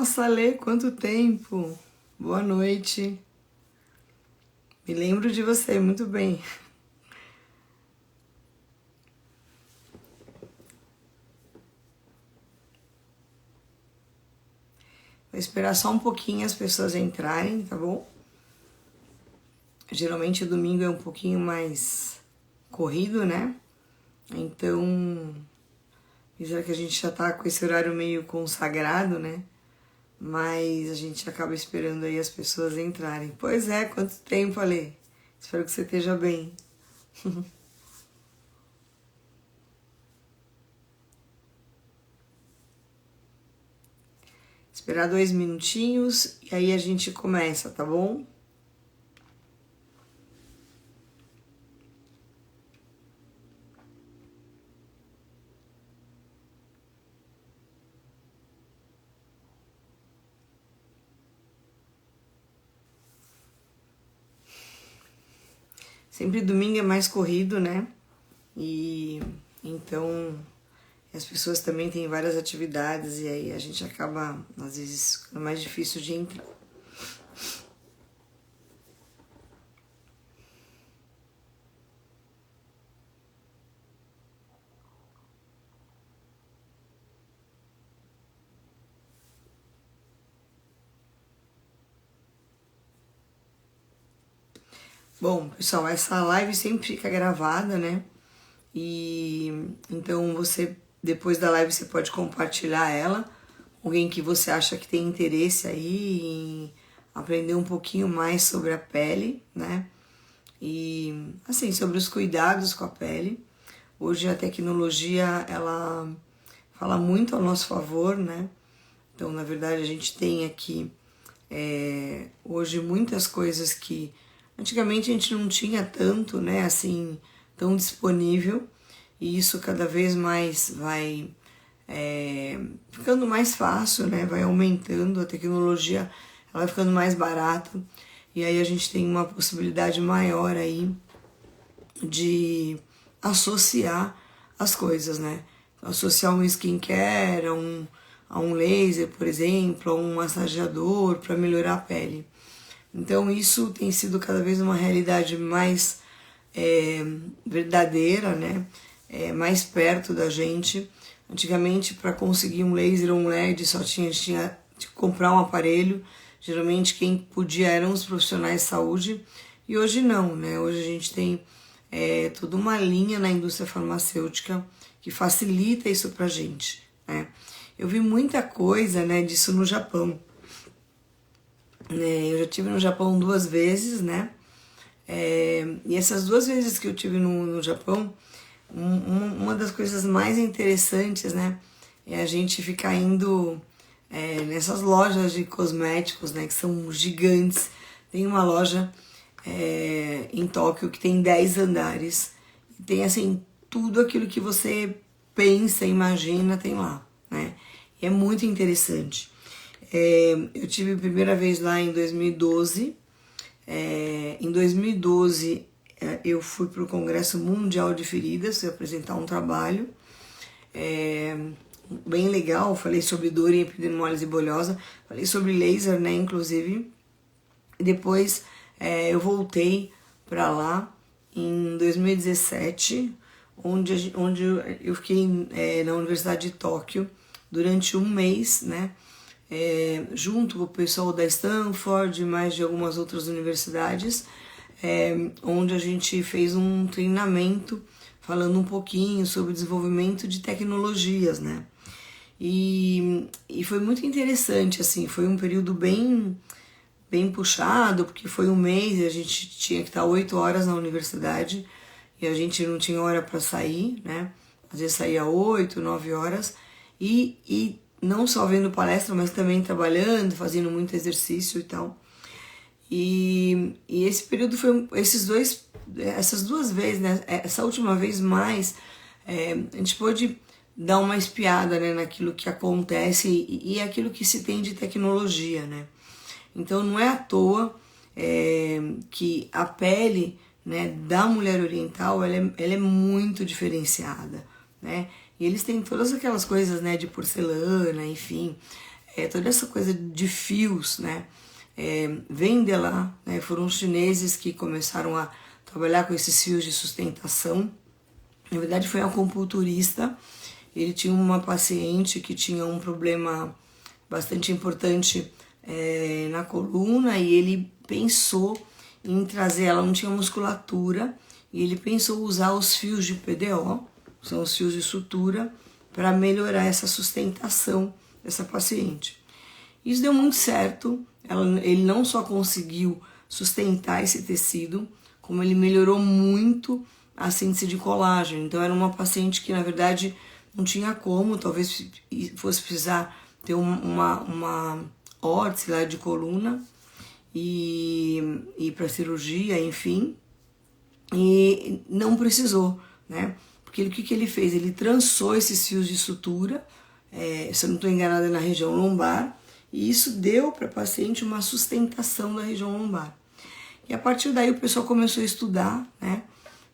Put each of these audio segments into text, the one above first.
Nossa, Lê, quanto tempo! Boa noite. Me lembro de você muito bem. Vou esperar só um pouquinho as pessoas entrarem, tá bom? Geralmente o domingo é um pouquinho mais corrido, né? Então, apesar que a gente já tá com esse horário meio consagrado, né? Mas a gente acaba esperando aí as pessoas entrarem. Pois é, quanto tempo, Ale? Espero que você esteja bem. Esperar 2 minutinhos e aí a gente começa, tá bom? Sempre domingo é mais corrido, né? E então as pessoas também têm várias atividades e aí a gente acaba, às vezes, ficando mais difícil de entrar. Bom, pessoal, essa live sempre fica gravada, né? E então você, depois da live, você pode compartilhar ela com alguém que você acha que tem interesse aí em aprender um pouquinho mais sobre a pele, né? E assim, sobre os cuidados com a pele. Hoje a tecnologia, ela fala muito ao nosso favor, né? Então, na verdade, a gente tem aqui hoje muitas coisas que antigamente a gente não tinha tanto, né? Assim, tão disponível. E isso cada vez mais vai ficando mais fácil, né? Vai aumentando, a tecnologia ela vai ficando mais barata. E aí a gente tem uma possibilidade maior aí de associar as coisas, né? Associar um skincare a um laser, por exemplo, a um massageador para melhorar a pele. Então isso tem sido cada vez uma realidade mais verdadeira, né? Mais perto da gente. Antigamente, para conseguir um laser ou um LED, a gente tinha que comprar um aparelho. Geralmente quem podia eram os profissionais de saúde. E hoje não, né? Hoje a gente tem toda uma linha na indústria farmacêutica que facilita isso pra gente, né? Eu vi muita coisa, né, disso no Japão. Eu já estive no Japão 2 vezes, né? E essas 2 vezes que eu tive no Japão, uma das coisas mais interessantes, né, é a gente ficar indo nessas lojas de cosméticos, né, que são gigantes. Tem uma loja em Tóquio que tem 10 andares. E tem, assim, tudo aquilo que você pensa, imagina, tem lá, né? E é muito interessante. Eu tive a primeira vez lá em 2012. Em 2012, eu fui para o Congresso Mundial de Feridas, fui apresentar um trabalho bem legal. Falei sobre dor em epidermólise bolhosa, falei sobre laser, né, inclusive. E depois eu voltei para lá em 2017, onde eu fiquei na Universidade de Tóquio durante um mês, né? Junto com o pessoal da Stanford e mais de algumas outras universidades, onde a gente fez um treinamento falando um pouquinho sobre desenvolvimento de tecnologias, né? E foi muito interessante, assim, foi um período bem puxado, porque foi um mês e a gente tinha que estar 8 horas na universidade e a gente não tinha hora para sair, né? Às vezes saía 8, 9 horas e não só vendo palestra, mas também trabalhando, fazendo muito exercício e tal. E esse período foi essas 2 vezes, né? Essa última vez mais, a gente pôde dar uma espiada, né, naquilo que acontece e aquilo que se tem de tecnologia, né? Então não é à toa que a pele, né, da mulher oriental ela é muito diferenciada, né? E eles têm todas aquelas coisas, né, de porcelana, enfim, toda essa coisa de fios, né, vem de lá, né, foram os chineses que começaram a trabalhar com esses fios de sustentação. Na verdade foi um acupunturista, ele tinha uma paciente que tinha um problema bastante importante na coluna e ele pensou em trazer, ela não tinha musculatura, e ele pensou usar os fios de PDO, são os fios de sutura, para melhorar essa sustentação dessa paciente. Isso deu muito certo, ele não só conseguiu sustentar esse tecido, como ele melhorou muito a síntese de colágeno. Então era uma paciente que na verdade não tinha como, talvez fosse precisar ter uma órtese lá de coluna e ir para cirurgia, enfim, e não precisou, né? Porque o que ele fez? Ele trançou esses fios de sutura, se eu não estou enganada, na região lombar, e isso deu para a paciente uma sustentação da região lombar. E a partir daí o pessoal começou a estudar, né?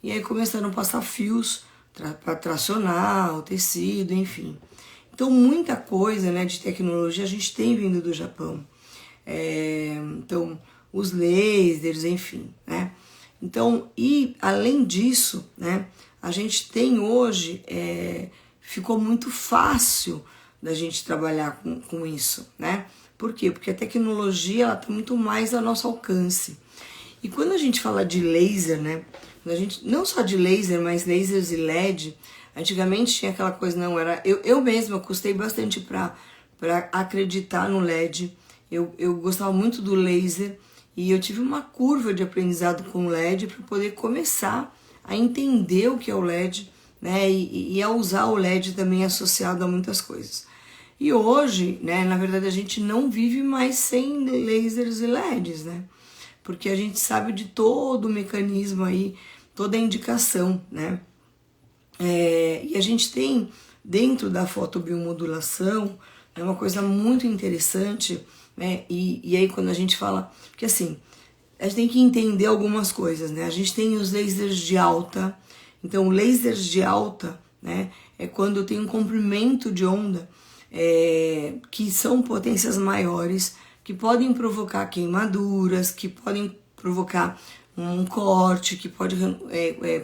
E aí começaram a passar fios para tracionar o tecido, enfim. Então muita coisa, né, de tecnologia a gente tem vindo do Japão. Então os lasers, enfim, né? Então, e além disso, né, a gente tem hoje, ficou muito fácil da gente trabalhar com isso, né? Por quê? Porque a tecnologia ela tá muito mais ao nosso alcance. E quando a gente fala de laser, né? Não só de laser, mas lasers e LED, antigamente tinha aquela coisa, não, era. Eu mesma custei bastante para acreditar no LED. Eu gostava muito do laser e eu tive uma curva de aprendizado com o LED para poder começar a entender o que é o LED, né? E a usar o LED também associado a muitas coisas. E hoje, né, na verdade, a gente não vive mais sem lasers e LEDs, né? Porque a gente sabe de todo o mecanismo aí, toda a indicação, né? E a gente tem, dentro da fotobiomodulação, é uma coisa muito interessante, né? E aí quando a gente fala, porque assim, a gente tem que entender algumas coisas, né? A gente tem os lasers de alta, então lasers de alta, né, é quando eu tenho um comprimento de onda que são potências maiores, que podem provocar queimaduras, que podem provocar um corte, que pode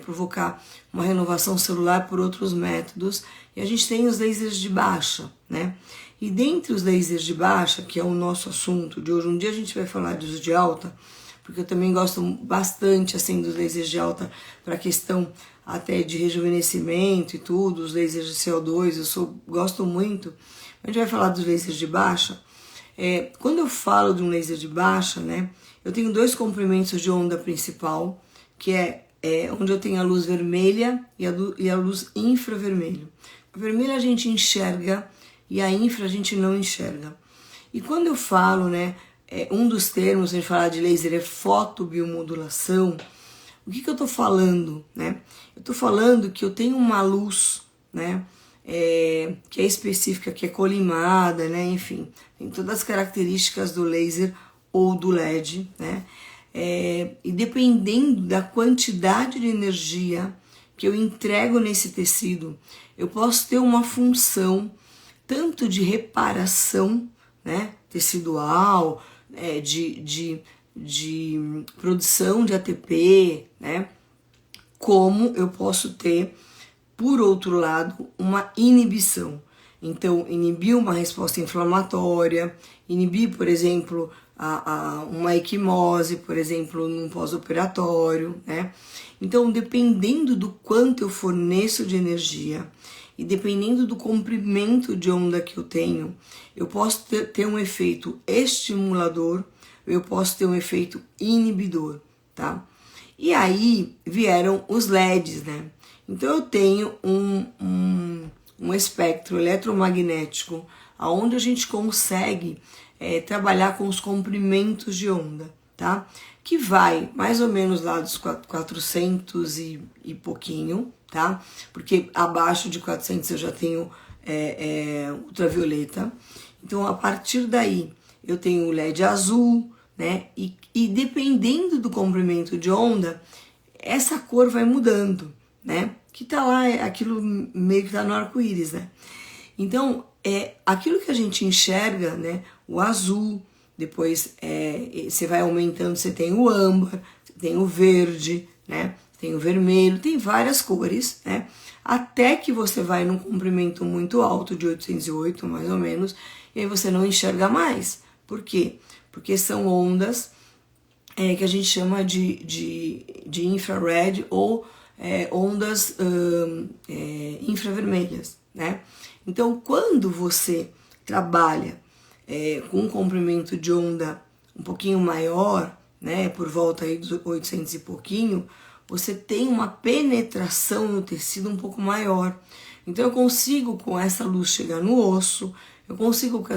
provocar uma renovação celular por outros métodos. E a gente tem os lasers de baixa, né? E dentre os lasers de baixa, que é o nosso assunto de hoje, um dia a gente vai falar dos de alta, porque eu também gosto bastante assim dos lasers de alta para questão até de rejuvenescimento e tudo, os lasers de CO2, gosto muito. A gente vai falar dos lasers de baixa. Quando eu falo de um laser de baixa, né, eu tenho dois comprimentos de onda principal, que é onde eu tenho a luz vermelha e a luz infravermelho. A vermelha a gente enxerga e a infra a gente não enxerga. E quando eu falo, né, um dos termos a gente falar de laser é fotobiomodulação, o que eu estou falando, né? Eu estou falando que eu tenho uma luz, né, que é específica, que é colimada, né, enfim, tem todas as características do laser ou do LED, né, e dependendo da quantidade de energia que eu entrego nesse tecido, eu posso ter uma função tanto de reparação, né, tecidual, de produção de ATP, né, como eu posso ter, por outro lado, uma inibição. Então, inibir uma resposta inflamatória, inibir, por exemplo, uma equimose, por exemplo, num pós-operatório, né? Então, dependendo do quanto eu forneço de energia e dependendo do comprimento de onda que eu tenho, eu posso ter um efeito estimulador, eu posso ter um efeito inibidor, tá? E aí vieram os LEDs, né? Então eu tenho um espectro eletromagnético onde a gente consegue trabalhar com os comprimentos de onda, tá? Que vai mais ou menos lá dos 400 e pouquinho, tá? Porque abaixo de 400 eu já tenho ultravioleta. Então a partir daí eu tenho o LED azul, né? E dependendo do comprimento de onda, essa cor vai mudando, né? Que tá lá, aquilo meio que tá no arco-íris, né? Então, aquilo que a gente enxerga, né? O azul, depois você vai aumentando, você tem o âmbar, você tem o verde, né? Tem o vermelho, tem várias cores, né? Até que você vai num comprimento muito alto, de 808 mais ou menos, e aí você não enxerga mais. Por quê? Porque são ondas que a gente chama de infrared ou ondas infravermelhas, né? Então, quando você trabalha com um comprimento de onda um pouquinho maior, né, por volta aí dos 800 e pouquinho, você tem uma penetração no tecido um pouco maior. Então eu consigo com essa luz chegar no osso, eu consigo com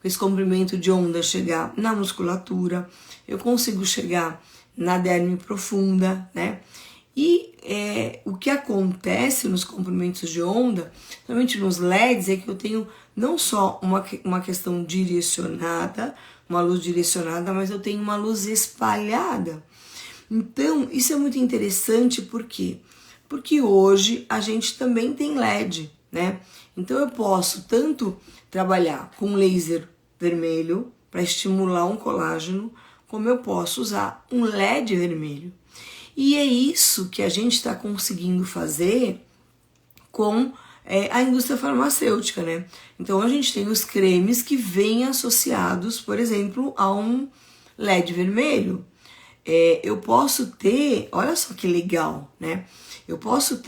esse comprimento de onda chegar na musculatura, eu consigo chegar na derme profunda, né? E o que acontece nos comprimentos de onda, principalmente nos LEDs, é que eu tenho não só uma questão direcionada, uma luz direcionada, mas eu tenho uma luz espalhada. Então, isso é muito interessante, por quê? Porque hoje a gente também tem LED, né? Então eu posso tanto trabalhar com laser vermelho para estimular um colágeno, como eu posso usar um LED vermelho. E é isso que a gente está conseguindo fazer com a indústria farmacêutica, né? Então a gente tem os cremes que vêm associados, por exemplo, a um LED vermelho. Eu posso ter, olha só que legal, né? Eu posso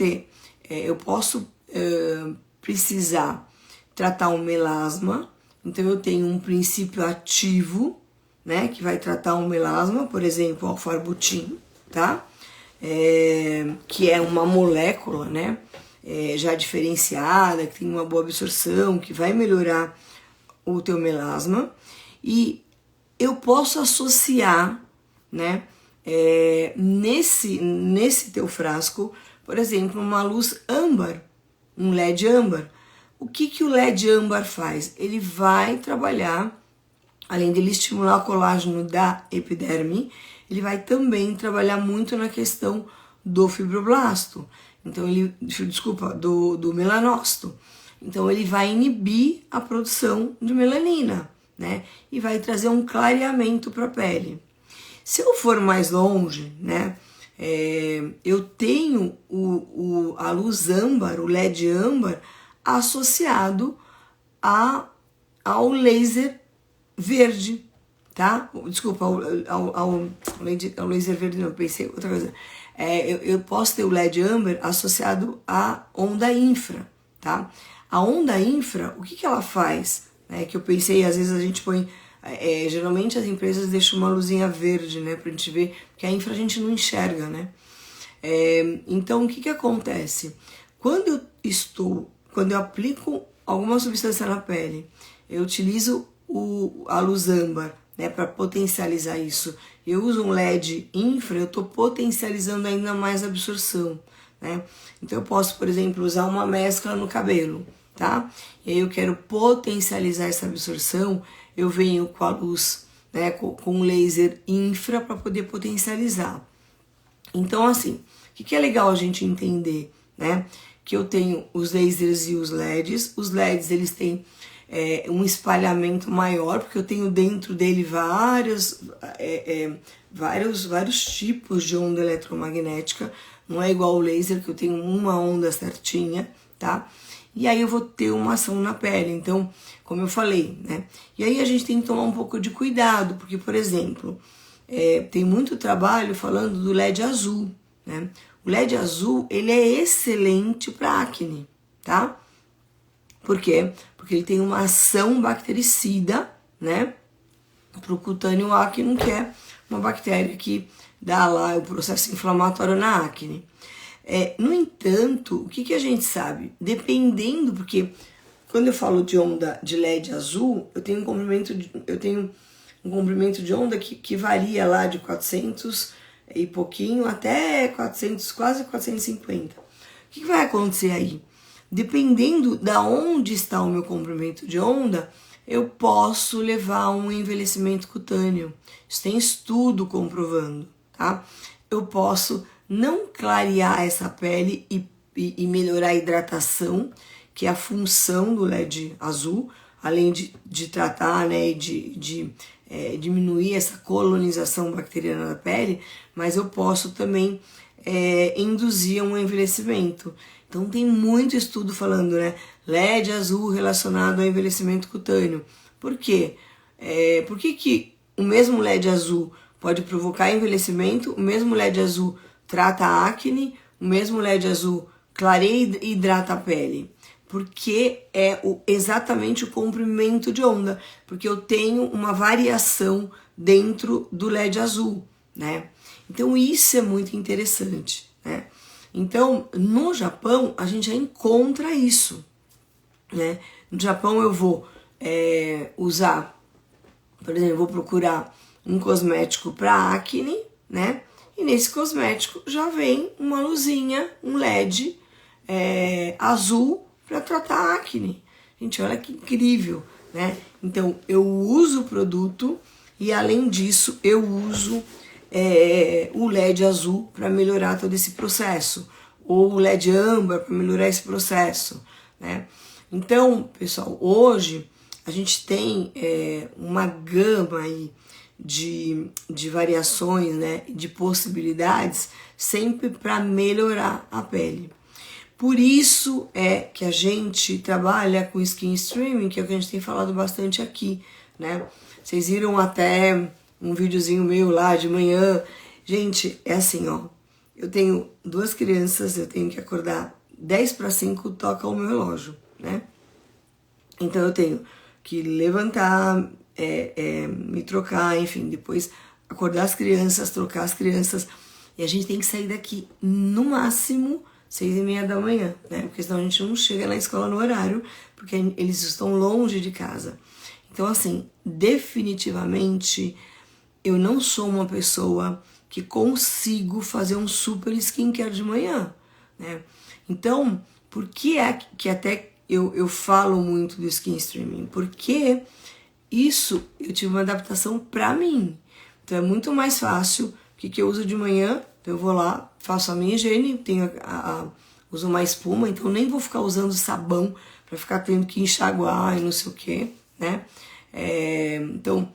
precisar tratar um melasma, então eu tenho um princípio ativo, né, que vai tratar um melasma, por exemplo, o alfarbutin, tá? Que é uma molécula, né, já diferenciada, que tem uma boa absorção, que vai melhorar o teu melasma, e eu posso associar, né, nesse teu frasco, por exemplo, uma luz âmbar, um LED âmbar. O que o LED âmbar faz? Ele vai trabalhar, além de ele estimular o colágeno da epiderme, ele vai também trabalhar muito na questão do fibroblasto, então do melanócito. Então ele vai inibir a produção de melanina, né? E vai trazer um clareamento para a pele. Se eu for mais longe, né, eu tenho a luz âmbar, o LED âmbar, associado ao laser verde, tá? Desculpa, ao laser verde, não, pensei outra coisa. Eu posso ter o LED âmbar associado à onda infra, tá? A onda infra, o que ela faz? Que eu pensei, às vezes a gente põe... geralmente as empresas deixam uma luzinha verde, né, pra gente ver, porque a infra a gente não enxerga, né? Então, o que acontece? Quando eu aplico alguma substância na pele, eu utilizo a luz âmbar, né, para potencializar isso. Eu uso um LED infra, eu estou potencializando ainda mais a absorção, né? Então eu posso, por exemplo, usar uma mescla no cabelo, tá? E aí eu quero potencializar essa absorção, eu venho com a luz, né, com laser infra para poder potencializar. Então, assim, o que é legal a gente entender, né? Que eu tenho os lasers e os LEDs. Os LEDs, eles têm um espalhamento maior, porque eu tenho dentro dele vários tipos de onda eletromagnética. Não é igual o laser, que eu tenho uma onda certinha, tá? E aí eu vou ter uma ação na pele, então, como eu falei, né? E aí a gente tem que tomar um pouco de cuidado, porque, por exemplo, tem muito trabalho falando do LED azul, né? O LED azul, ele é excelente para acne, tá? Por quê? Porque ele tem uma ação bactericida, né? Para o cutâneo acne, que é uma bactéria que dá lá o processo inflamatório na acne. No entanto, o que a gente sabe? Dependendo, porque quando eu falo de onda de LED azul, eu tenho um comprimento de onda que varia lá de 400 e pouquinho até 400, quase 450. O que vai acontecer aí? Dependendo da onde está o meu comprimento de onda, eu posso levar a um envelhecimento cutâneo. Isso tem estudo comprovando, tá? Eu posso não clarear essa pele e melhorar a hidratação, que é a função do LED azul, além de tratar, né, e de diminuir essa colonização bacteriana da pele, mas eu posso também induzir um envelhecimento. Então tem muito estudo falando, né, LED azul relacionado ao envelhecimento cutâneo. Por quê? Por que o mesmo LED azul pode provocar envelhecimento, o mesmo LED azul trata a acne, o mesmo LED azul clareia e hidrata a pele? Porque é exatamente o comprimento de onda, porque eu tenho uma variação dentro do LED azul, né? Então isso é muito interessante, né? Então, no Japão, a gente já encontra isso, né? No Japão eu vou usar, por exemplo, eu vou procurar um cosmético para acne, né? E nesse cosmético já vem uma luzinha, um LED azul para tratar acne. Gente, olha que incrível, né? Então, eu uso o produto e, além disso, eu uso o LED azul para melhorar todo esse processo, ou o LED âmbar para melhorar esse processo, né? Então, pessoal, hoje a gente tem uma gama aí de variações, né, de possibilidades, sempre para melhorar a pele. Por isso é que a gente trabalha com skin streaming, que é o que a gente tem falado bastante aqui, né? Vocês viram até um videozinho meu lá de manhã. Gente, é assim, ó. Eu tenho 2 crianças, eu tenho que acordar 10 para 5, toca o meu relógio, né? Então eu tenho que levantar, me trocar, enfim, depois acordar as crianças, trocar as crianças. E a gente tem que sair daqui no máximo 6h30 da manhã, né? Porque senão a gente não chega na escola no horário, porque eles estão longe de casa. Então, assim, definitivamente eu não sou uma pessoa que consigo fazer um super skincare de manhã, né? Então, por que é que até eu falo muito do skin streaming? Porque isso eu tive uma adaptação pra mim. Então é muito mais fácil. O que eu uso de manhã? Então eu vou lá, faço a minha higiene, tenho uso uma espuma, então nem vou ficar usando sabão para ficar tendo que enxaguar e não sei o que, né? Então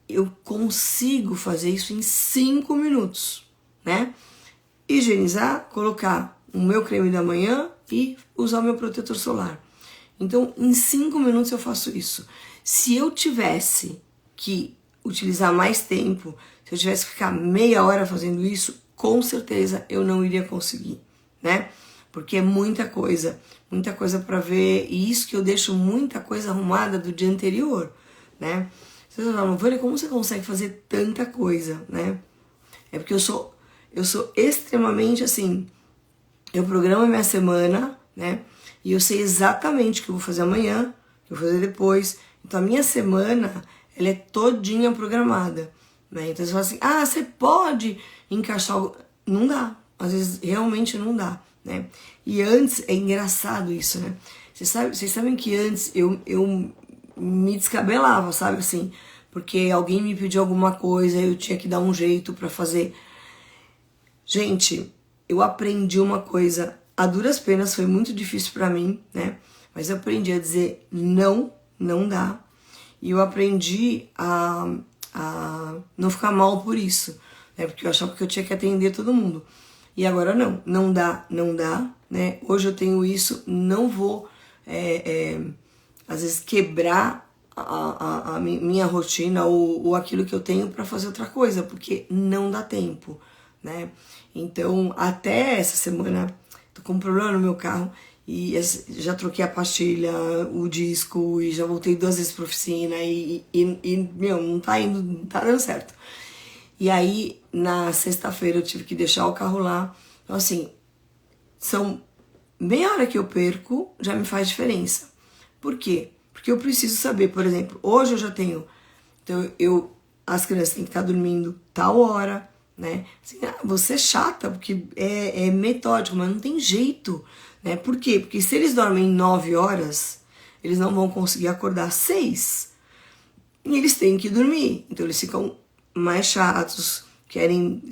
eu consigo fazer isso em 5 minutos, né? Higienizar, colocar o meu creme da manhã e usar o meu protetor solar. Então, em 5 minutos eu faço isso. Se eu tivesse que utilizar mais tempo, se eu tivesse que ficar meia hora fazendo isso, com certeza eu não iria conseguir, né? Porque é muita coisa para ver, e isso que eu deixo muita coisa arrumada do dia anterior, né? Vocês falam, Vânia, como você consegue fazer tanta coisa, né? É porque eu sou extremamente assim, eu programo a minha semana, né? E eu sei exatamente o que eu vou fazer amanhã, o que eu vou fazer depois. Então a minha semana, ela é todinha programada, né? Então você fala assim, você pode encaixar algo. Não dá, às vezes realmente não dá, né? E antes, é engraçado isso, né? Vocês sabem que antes eu me descabelava, sabe assim? Porque alguém me pediu alguma coisa, eu tinha que dar um jeito pra fazer. Gente, eu aprendi uma coisa a duras penas, foi muito difícil pra mim, né? Mas eu aprendi a dizer não, não dá. E eu aprendi a não ficar mal por isso, né? Porque eu achava que eu tinha que atender todo mundo. E agora não dá, né? Hoje eu tenho isso, não vou, às vezes, quebrar a minha rotina ou aquilo que eu tenho para fazer outra coisa, porque não dá tempo, né? Então, até essa semana, tô com um problema no meu carro e já troquei a pastilha, o disco e já voltei 2 vezes pra oficina e meu, não tá dando certo. E aí, na sexta-feira eu tive que deixar o carro lá. Então, assim, são meia hora que eu perco, já me faz diferença. Por quê? Porque eu preciso saber, por exemplo, hoje eu já tenho, então as crianças têm que estar dormindo tal hora, né? Assim, você é chata, porque é metódico, mas não tem jeito, né? Por quê? Porque se eles dormem 9 horas, eles não vão conseguir acordar 6. E eles têm que dormir, então eles ficam mais chatos,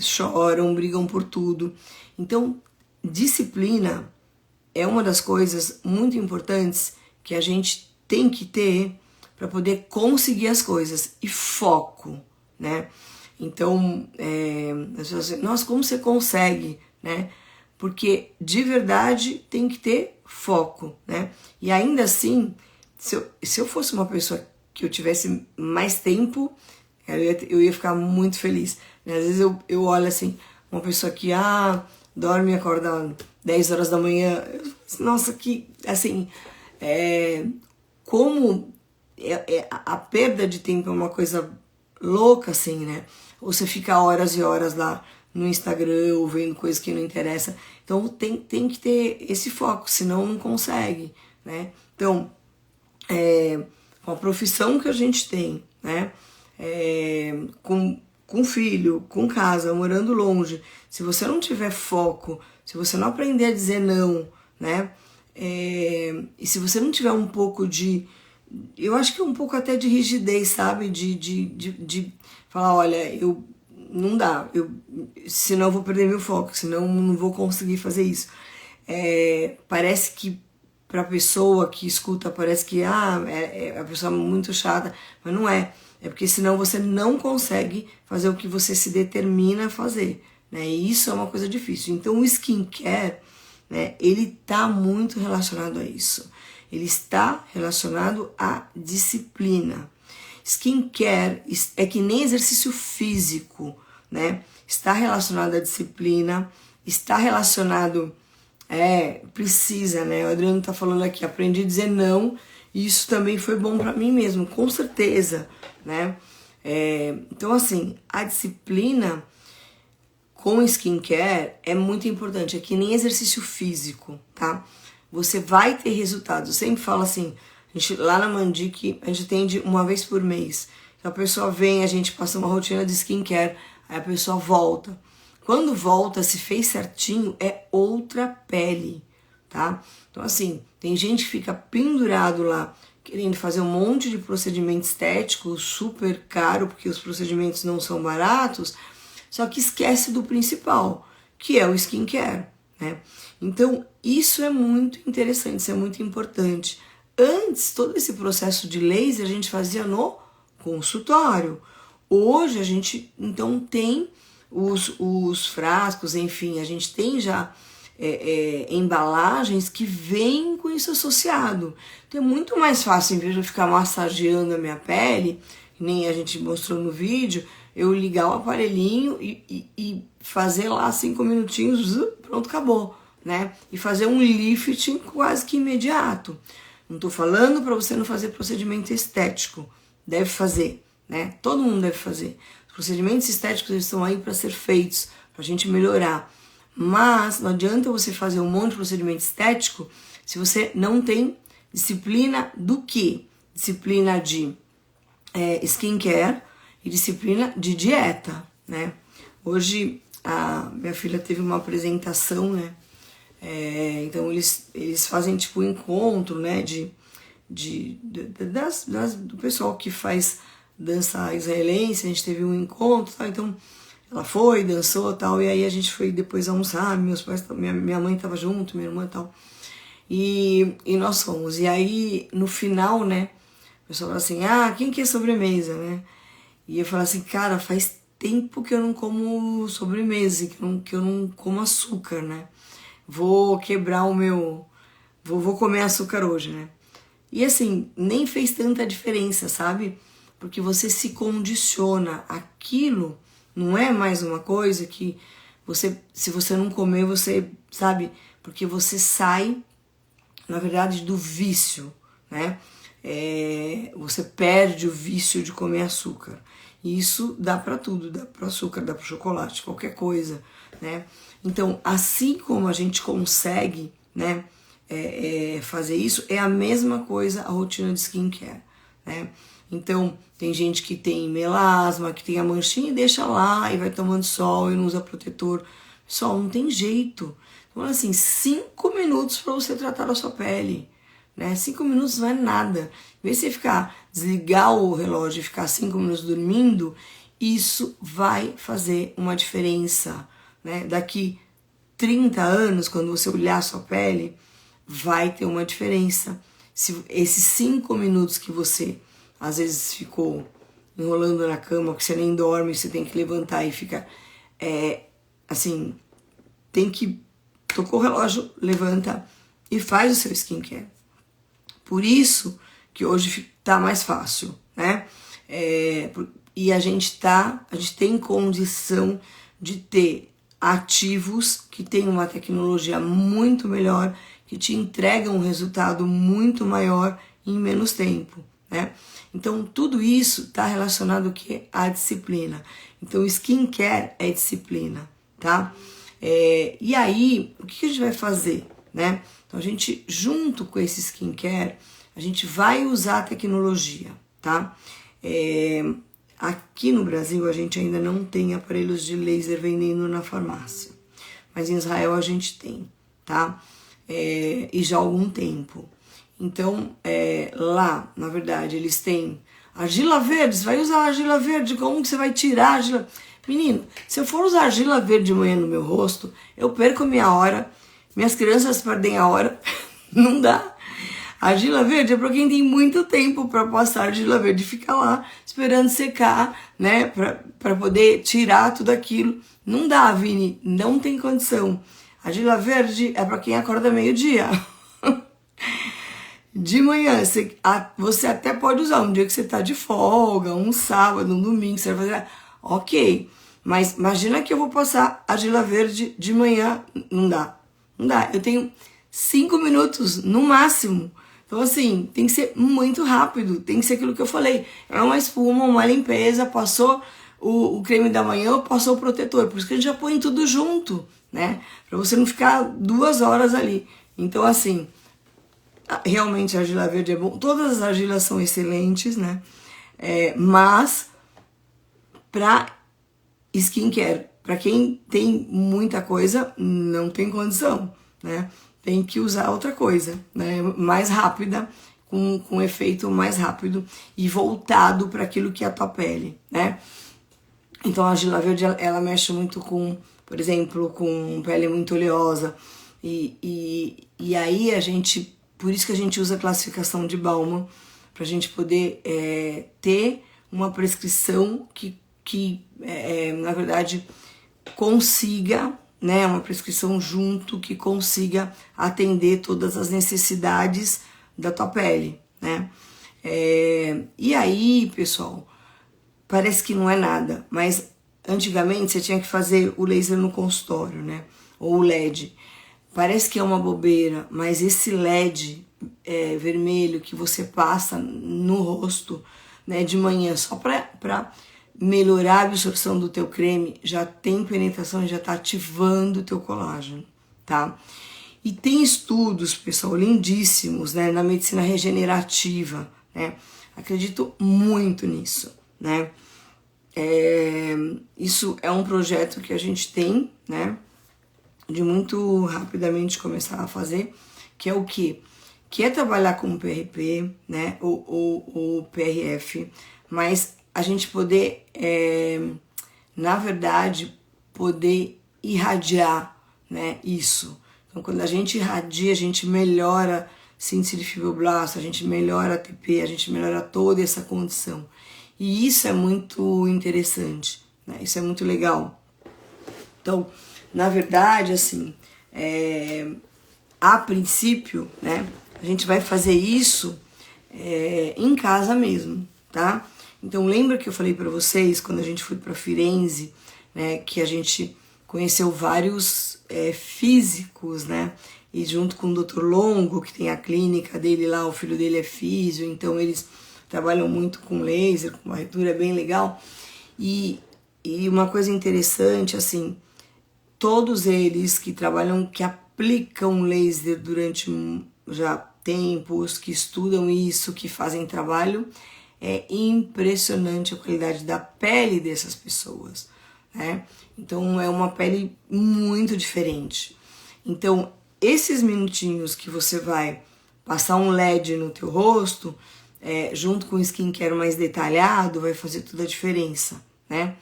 choram, brigam por tudo. Então, disciplina é uma das coisas muito importantes que a gente tem que ter para poder conseguir as coisas, e foco, né? Então, as pessoas dizem, nossa, como você consegue, né? Porque de verdade tem que ter foco, né? E ainda assim, se eu fosse uma pessoa que eu tivesse mais tempo, eu ia ficar muito feliz, né? Às vezes eu olho assim, uma pessoa que dorme e acorda 10 horas da manhã, nossa, que assim, como a perda de tempo é uma coisa louca, assim, né? Ou você fica horas e horas lá no Instagram ou vendo coisas que não interessam. Então tem que ter esse foco, senão não consegue, né? Então, com a profissão que a gente tem, né? Com filho, com casa, morando longe, se você não tiver foco, se você não aprender a dizer não, né? E se você não tiver um pouco eu acho que um pouco até de rigidez, sabe? De falar, olha, não dá, senão eu vou perder meu foco, senão eu não vou conseguir fazer isso. Parece que pra pessoa que escuta, parece que é a pessoa muito chata, mas não é. É porque senão você não consegue fazer o que você se determina a fazer, né? E isso é uma coisa difícil. Então o skincare, né, ele tá muito relacionado a isso. Ele está relacionado à disciplina. Skincare é que nem exercício físico, né? Está relacionado à disciplina, está relacionado... precisa, né? O Adriano tá falando aqui, aprendi a dizer não, e isso também foi bom pra mim mesmo, com certeza, né? Então, assim, a disciplina com skincare é muito importante, é que nem exercício físico, tá? Você vai ter resultados. Eu sempre falo assim, lá na Mandic, a gente atende uma vez por mês. Então a pessoa vem, a gente passa uma rotina de skincare, aí a pessoa volta. Quando volta, se fez certinho, é outra pele, tá? Então assim, tem gente que fica pendurado lá, querendo fazer um monte de procedimento estético, super caro, porque os procedimentos não são baratos, só que esquece do principal, que é o skincare, né? Então, isso é muito interessante, isso é muito importante. Antes, todo esse processo de laser a gente fazia no consultório. Hoje, a gente, então, tem os frascos, enfim, a gente tem já embalagens que vêm com isso associado. Então, é muito mais fácil, em vez de eu ficar massageando a minha pele, que nem a gente mostrou no vídeo, eu ligar o aparelhinho e fazer lá 5 minutinhos, pronto, acabou, né? E fazer um lifting quase que imediato. Não tô falando para você não fazer procedimento estético, deve fazer, né? Todo mundo deve fazer. Os procedimentos estéticos eles estão aí para ser feitos, pra gente melhorar. Mas não adianta você fazer um monte de procedimento estético se você não tem disciplina do quê? Disciplina de skincare e disciplina de dieta, né? Hoje a minha filha teve uma apresentação, né? Então eles fazem tipo um encontro, né? Do pessoal que faz dança israelense, a gente teve um encontro, tá? Então ela foi, dançou, tal, e aí a gente foi depois almoçar, meus pais, minha mãe tava junto, minha irmã e tal, e nós fomos, e aí no final, né, o pessoal falou assim, quem quer sobremesa, né, e eu falei assim, cara, faz tempo que eu não como sobremesa, que eu não como açúcar, né, vou quebrar o meu, vou comer açúcar hoje, né, e assim, nem fez tanta diferença, sabe, porque você se condiciona, aquilo não é mais uma coisa que se você não comer, você, sabe, porque você sai, na verdade, do vício, né? Você perde o vício de comer açúcar. E isso dá para tudo, dá para açúcar, dá para chocolate, qualquer coisa, né? Então, assim como a gente consegue, né, fazer isso, é a mesma coisa a rotina de skincare, né? Então, tem gente que tem melasma, que tem a manchinha e deixa lá e vai tomando sol e não usa protetor. Pessoal, não tem jeito. Então, assim, 5 minutos para você tratar a sua pele, né? 5 minutos não é nada. Em vez de você desligar o relógio e ficar 5 minutos dormindo, isso vai fazer uma diferença, né? Daqui 30 anos, quando você olhar a sua pele, vai ter uma diferença. Se esses 5 minutos que você às vezes ficou enrolando na cama, que você nem dorme, você tem que levantar e fica assim, tem que tocou o relógio, levanta e faz o seu skincare. Por isso que hoje tá mais fácil, né? E a gente tem condição de ter ativos que têm uma tecnologia muito melhor, que te entregam um resultado muito maior em menos tempo, né? Então, tudo isso está relacionado ao que? À disciplina. Então, skincare é disciplina, tá? E aí, o que a gente vai fazer, né? Então, a gente, junto com esse skincare, a gente vai usar a tecnologia, tá? Aqui no Brasil, a gente ainda não tem aparelhos de laser vendendo na farmácia. Mas em Israel a gente tem, tá? E já há algum tempo. Então, lá, na verdade, eles têm argila verde. Você vai usar argila verde, como que você vai tirar a argila? Menino, se eu for usar argila verde de manhã no meu rosto, eu perco minha hora, minhas crianças perdem a hora, não dá. Argila verde é para quem tem muito tempo para passar argila verde e ficar lá esperando secar, né, para poder tirar tudo aquilo. Não dá, Vini, não tem condição. Argila verde é para quem acorda meio-dia. De manhã, você até pode usar um dia que você tá de folga, um sábado, um domingo, você vai fazer, ok. Mas imagina que eu vou passar argila verde de manhã, não dá. Não dá, eu tenho 5 minutos no máximo. Então assim, tem que ser muito rápido, tem que ser aquilo que eu falei. É uma espuma, uma limpeza, passou o creme da manhã, passou o protetor. Por isso que a gente já põe tudo junto, né? Pra você não ficar 2 horas ali. Então assim, realmente a argila verde é bom, todas as argilas são excelentes, né? Mas para skincare, para quem tem muita coisa, não tem condição, né? Tem que usar outra coisa, né? Mais rápida, com efeito mais rápido e voltado para aquilo que é a tua pele, né? Então a argila verde, ela mexe muito com, por exemplo, com pele muito oleosa e aí a gente, por isso que a gente usa a classificação de Bauman, para a gente poder ter uma prescrição que na verdade, consiga, né, uma prescrição junto que consiga atender todas as necessidades da tua pele, né? E aí, pessoal, parece que não é nada, mas antigamente você tinha que fazer o laser no consultório, né? Ou o LED. Parece que é uma bobeira, mas esse LED vermelho que você passa no rosto, né, de manhã, só para melhorar a absorção do teu creme, já tem penetração, já tá ativando o teu colágeno, tá? E tem estudos, pessoal, lindíssimos, né, na medicina regenerativa, né? Acredito muito nisso, né? Isso é um projeto que a gente tem, né, de muito rapidamente começar a fazer, que é o quê? Que é trabalhar com o PRP, né, ou PRF, mas a gente poder, na verdade, poder irradiar, né, isso. Então, quando a gente irradia, a gente melhora síntese de fibroblasto, a gente melhora a ATP, a gente melhora toda essa condição. E isso é muito interessante, né, isso é muito legal. Então, na verdade, assim, a princípio, né, a gente vai fazer isso em casa mesmo, tá? Então, lembra que eu falei para vocês, quando a gente foi para Firenze, né, que a gente conheceu vários físicos, né? E junto com o Dr. Longo, que tem a clínica dele lá, o filho dele é físio, então eles trabalham muito com laser, com varredura, é bem legal. E uma coisa interessante, assim, todos eles que trabalham, que aplicam laser durante já tempos, que estudam isso, que fazem trabalho, é impressionante a qualidade da pele dessas pessoas, né? Então é uma pele muito diferente. Então esses minutinhos que você vai passar um LED no teu rosto, junto com o skincare mais detalhado, vai fazer toda a diferença, né?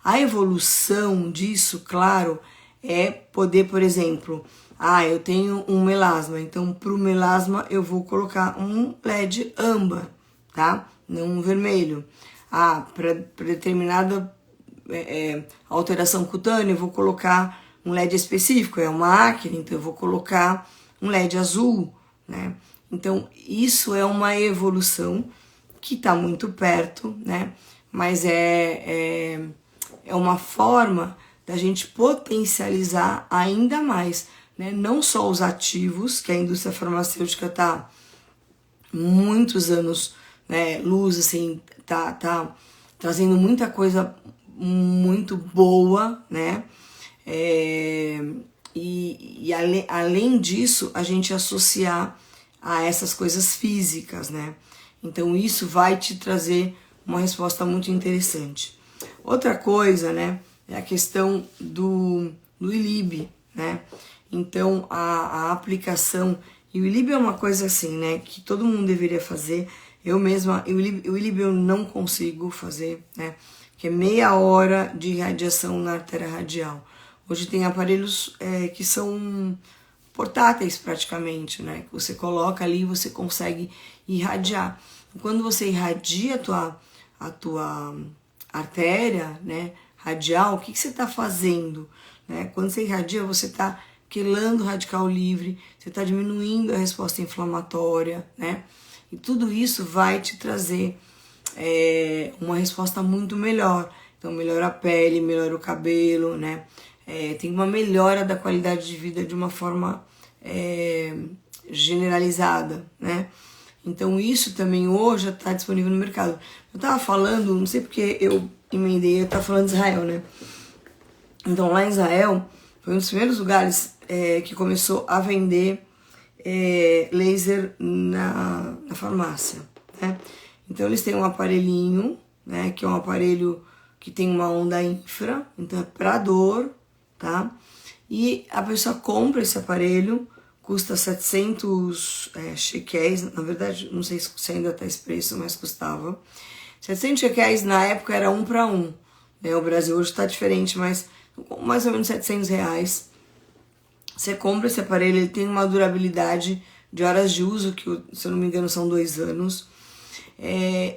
A evolução disso, claro, é poder, por exemplo, eu tenho um melasma, então pro melasma eu vou colocar um LED âmbar, tá? Não um vermelho. Para determinada alteração cutânea eu vou colocar um LED específico, é uma acne, então eu vou colocar um LED azul, né? Então isso é uma evolução que está muito perto, né? Mas é uma forma da gente potencializar ainda mais, né? Não só os ativos, que a indústria farmacêutica está muitos anos, né, luz, assim, tá trazendo muita coisa muito boa, né? Além disso, a gente associar a essas coisas físicas, né? Então isso vai te trazer uma resposta muito interessante. Outra coisa, né, é a questão do ILIB, né? Então a aplicação, e o ILIB é uma coisa assim, né, que todo mundo deveria fazer. Eu mesma, o ILIB eu não consigo fazer, né? Que é meia hora de irradiação na artéria radial. Hoje tem aparelhos que são portáteis praticamente, né? Que você coloca ali e você consegue irradiar. Quando você irradia a tua artéria, né, radial, o que você está fazendo? Né? Quando você irradia, você está quelando o radical livre, você está diminuindo a resposta inflamatória, né? E tudo isso vai te trazer uma resposta muito melhor. Então melhora a pele, melhora o cabelo, né? Tem uma melhora da qualidade de vida de uma forma generalizada, né? Então isso também hoje já está disponível no mercado. Eu estava falando, não sei porque eu emendei, eu estava falando de Israel, né? Então lá em Israel foi um dos primeiros lugares que começou a vender laser na farmácia, né? Então eles têm um aparelhinho, né, que é um aparelho que tem uma onda infra, então é para dor, tá? E a pessoa compra esse aparelho, custa 700 shequéis, na verdade não sei se ainda tá esse preço, mas custava. 700 shequéis na época era 1 para 1, né? O Brasil hoje tá diferente, mas mais ou menos 700 reais. Você compra esse aparelho, ele tem uma durabilidade de horas de uso, que se eu não me engano são 2 anos.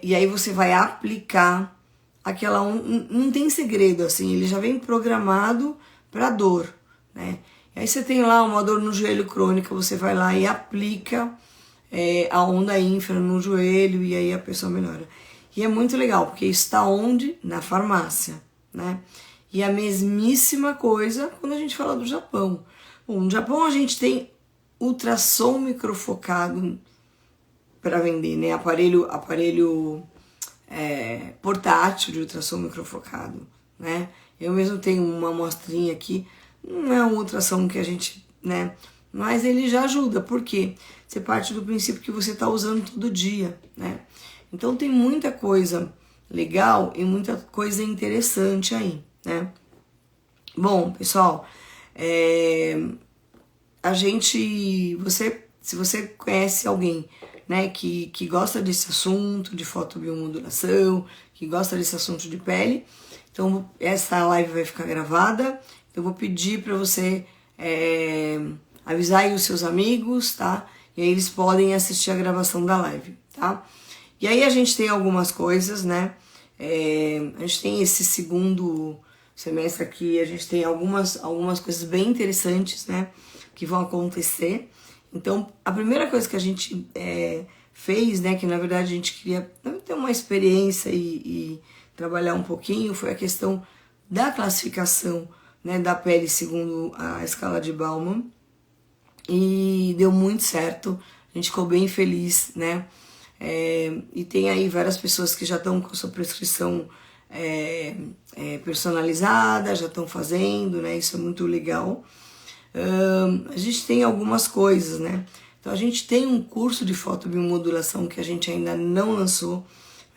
E aí você vai aplicar aquela não tem segredo, assim, ele já vem programado para dor, né? E aí você tem lá uma dor no joelho crônica, você vai lá e aplica a onda infra no joelho e aí a pessoa melhora. E é muito legal, porque isso está onde? Na farmácia, né? E a mesmíssima coisa quando a gente fala do Japão. Bom, no Japão a gente tem ultrassom microfocado para vender, né? Aparelho portátil de ultrassom microfocado, né? Eu mesmo tenho uma amostrinha aqui, não é um ultrassom que a gente, né? Mas ele já ajuda, porque você parte do princípio que você está usando todo dia, né? Então tem muita coisa legal e muita coisa interessante aí, né? Bom, pessoal, se você conhece alguém, né, que gosta desse assunto de fotobiomodulação, que gosta desse assunto de pele, então essa live vai ficar gravada. Eu vou pedir para você avisar aí os seus amigos, tá? E aí eles podem assistir a gravação da live, tá? E aí a gente tem algumas coisas, né? A gente tem esse segundo semestre aqui, a gente tem algumas coisas bem interessantes, né, que vão acontecer. Então, a primeira coisa que a gente fez, né, que na verdade a gente queria ter uma experiência e trabalhar um pouquinho, foi a questão da classificação, né, da pele segundo a escala de Bauman. E deu muito certo, a gente ficou bem feliz, né? E tem aí várias pessoas que já estão com a sua prescrição personalizada, já estão fazendo, né? Isso é muito legal. A gente tem algumas coisas, né? Então a gente tem um curso de fotobiomodulação que a gente ainda não lançou,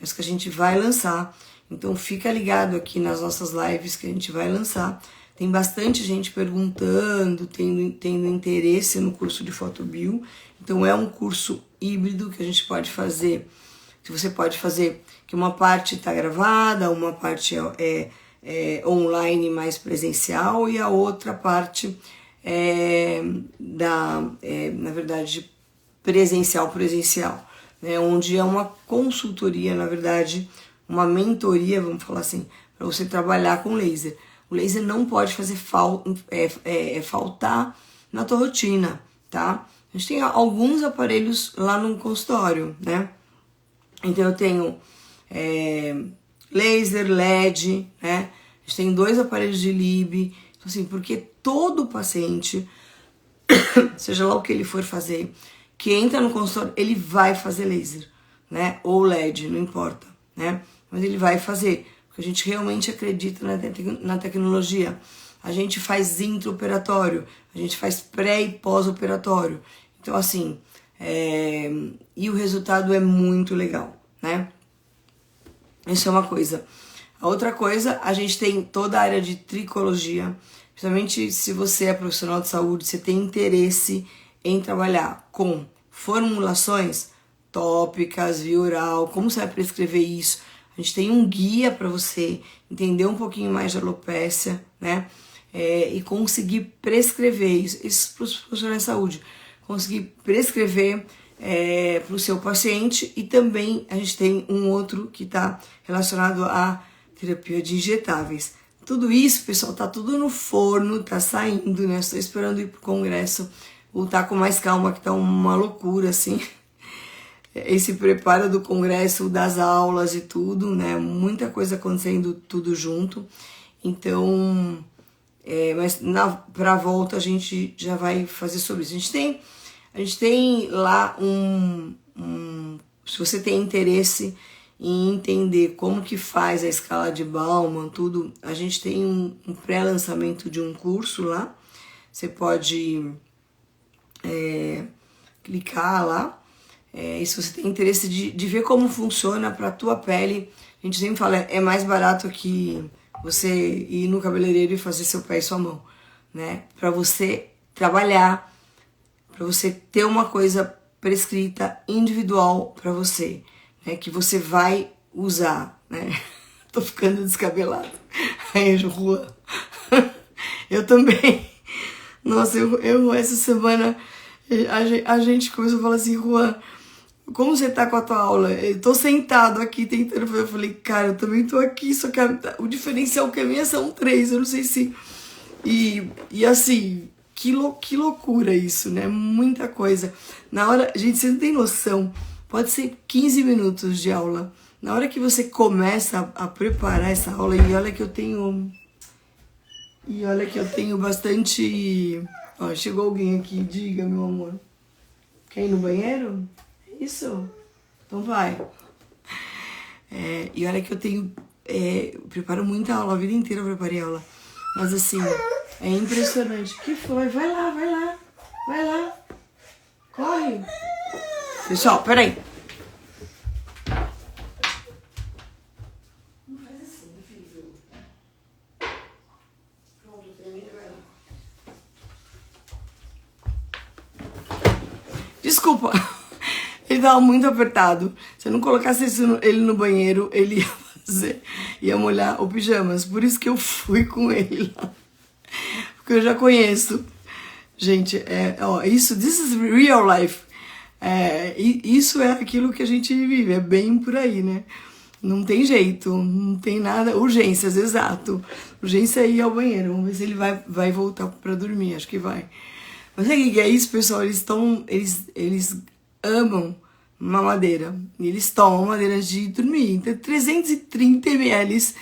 mas que a gente vai lançar. Então fica ligado aqui nas nossas lives que a gente vai lançar. Tem bastante gente perguntando, tendo interesse no curso de fotobio. Então é um curso híbrido que a gente pode fazer, que você pode fazer, que uma parte está gravada, uma parte online mais presencial e a outra parte na verdade, presencial, né? Onde é uma consultoria, na verdade, uma mentoria, vamos falar assim, para você trabalhar com laser. O laser não pode fazer faltar na tua rotina, tá? A gente tem alguns aparelhos lá no consultório, né? Então eu tenho laser, LED, né? A gente tem 2 aparelhos de Lib, então, assim, porque todo paciente, seja lá o que ele for fazer, que entra no consultório, ele vai fazer laser, né? Ou LED, não importa, né? Mas ele vai fazer, porque a gente realmente acredita na tecnologia. A gente faz intraoperatório, a gente faz pré e pós-operatório. Então, assim, e o resultado é muito legal, né? Isso é uma coisa. A outra coisa, a gente tem toda a área de tricologia, principalmente se você é profissional de saúde, você tem interesse em trabalhar com formulações tópicas, via oral, como você vai prescrever isso. A gente tem um guia para você entender um pouquinho mais de alopécia, né? E conseguir prescrever isso para os profissionais de saúde. Conseguir prescrever para o seu paciente, e também a gente tem um outro que está relacionado à terapia de injetáveis. Tudo isso, pessoal, tá tudo no forno, tá saindo, né? Estou esperando ir pro congresso, voltar com mais calma, que tá uma loucura, assim. Esse preparo do congresso, das aulas e tudo, né? Muita coisa acontecendo tudo junto. Então, mas pra volta a gente já vai fazer sobre isso. A gente tem lá se você tem interesse em entender como que faz a escala de Bauman, tudo, a gente tem um pré-lançamento de um curso lá. Você pode clicar lá. E se você tem interesse de ver como funciona para a tua pele, a gente sempre fala, é mais barato que você ir no cabeleireiro e fazer seu pé e sua mão, né? Para você trabalhar, para você ter uma coisa prescrita individual para você, né? Que você vai usar, né? Tô ficando descabelado. Aí, Juan. Eu também. Nossa, eu essa semana a gente começou a falar assim, Juan, como você tá com a tua aula? Eu tô sentado aqui tentando fazer. Eu falei, cara, eu também tô aqui, só que o diferencial que a minha são 3, eu não sei se... E assim, que loucura isso, né? Muita coisa. Na hora, gente, você não tem noção, pode ser 15 minutos de aula. Na hora que você começa a preparar essa aula, e olha que eu tenho bastante... Ó, chegou alguém aqui, diga, meu amor. Quer ir no banheiro? Isso? Então vai. E olha que eu tenho... eu preparo muita aula, a vida inteira eu preparei aula. Mas assim, é impressionante. O que foi? Vai lá, vai lá. Vai lá. Corre. Pessoal, peraí. Não faz assim, filho. Pronto, termina, vai lá. Desculpa. Ele tava muito apertado. Se eu não colocasse ele no banheiro, ele ia molhar o pijamas. Por isso que eu fui com ele lá. Porque eu já conheço. Gente, this is real life. Isso é aquilo que a gente vive. É bem por aí, né? Não tem jeito, não tem nada. Urgências, exato. Urgência é ir ao banheiro. Vamos ver se ele vai voltar pra dormir. Acho que vai. Mas sabe o que é isso, pessoal? Eles amam mamadeira. E eles tomam mamadeira de dormir. Então, 330 ml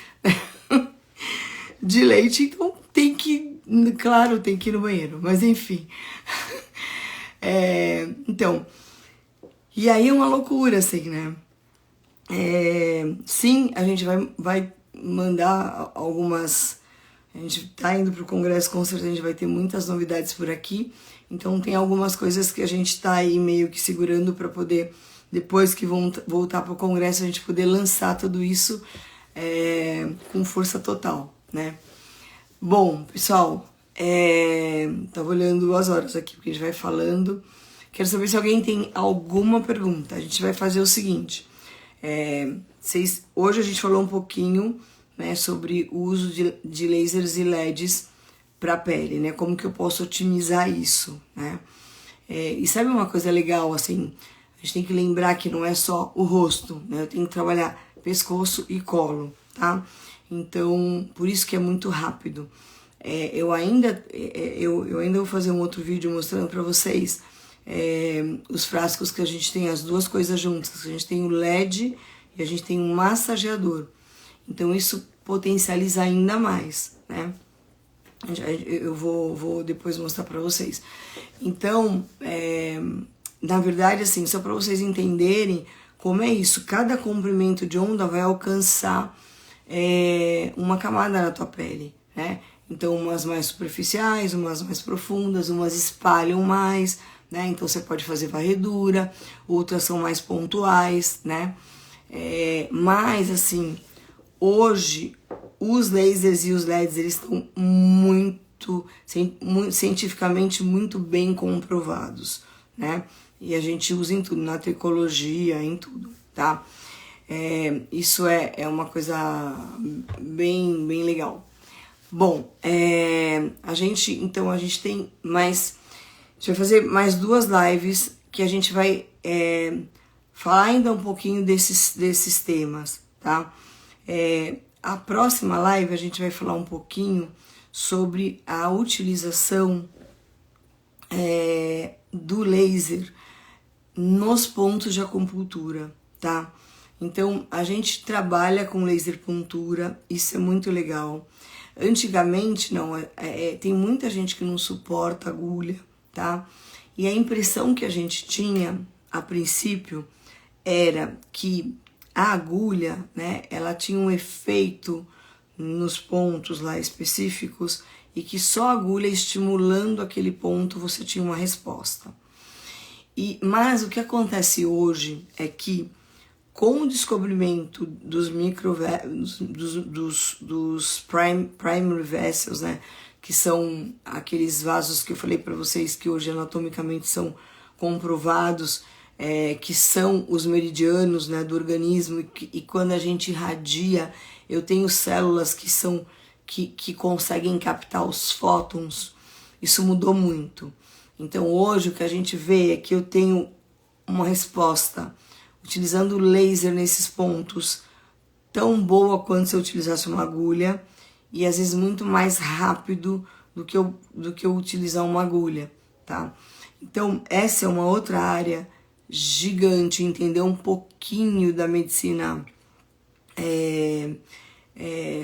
de leite. Então, tem que ir no banheiro. Mas, enfim. Então, e aí é uma loucura, assim, né? Sim, a gente vai mandar algumas... A gente tá indo pro congresso, com certeza a gente vai ter muitas novidades por aqui. Então tem algumas coisas que a gente tá aí meio que segurando para poder, depois que vão voltar pro congresso, a gente poder lançar tudo isso com força total, né? Bom, pessoal, tava olhando as horas aqui, porque a gente vai falando. Quero saber se alguém tem alguma pergunta. A gente vai fazer o seguinte. Hoje a gente falou um pouquinho, né, sobre o uso de lasers e LEDs para a pele, né? Como que eu posso otimizar isso, né? E sabe uma coisa legal, assim, a gente tem que lembrar que não é só o rosto, né? Eu tenho que trabalhar pescoço e colo, tá? Então, por isso que é muito rápido. Eu ainda vou fazer um outro vídeo mostrando para vocês os frascos que a gente tem as duas coisas juntas. A gente tem o LED e a gente tem um massageador. Então, isso potencializa ainda mais, né? Eu vou depois mostrar para vocês. Então, na verdade, assim, só para vocês entenderem como é isso. Cada comprimento de onda vai alcançar uma camada na tua pele, né? Então, umas mais superficiais, umas mais profundas, umas espalham mais, né? Então, você pode fazer varredura, outras são mais pontuais, né? Mas, assim, hoje, os lasers e os LEDs, eles estão cientificamente muito bem comprovados, né? E a gente usa em tudo, na tricologia, em tudo, tá? Isso é uma coisa bem legal. Bom, a gente tem mais... A gente vai fazer mais 2 lives que a gente vai falar ainda um pouquinho desses temas, tá? A próxima live a gente vai falar um pouquinho sobre a utilização do laser nos pontos de acupuntura, tá? Então, a gente trabalha com laser puntura, isso é muito legal. Antigamente, não, tem muita gente que não suporta agulha, tá? E a impressão que a gente tinha, a princípio, era que a agulha, né, ela tinha um efeito nos pontos lá específicos e que só a agulha estimulando aquele ponto você tinha uma resposta. Mas o que acontece hoje é que com o descobrimento dos primary vessels, né, que são aqueles vasos que eu falei para vocês que hoje anatomicamente são comprovados, que são os meridianos, né, do organismo, e quando a gente irradia, eu tenho células que conseguem captar os fótons. Isso mudou muito. Então hoje o que a gente vê é que eu tenho uma resposta utilizando laser nesses pontos tão boa quanto se eu utilizasse uma agulha, e às vezes muito mais rápido do que eu utilizar uma agulha, tá? Então essa é uma outra área gigante, entender um pouquinho da medicina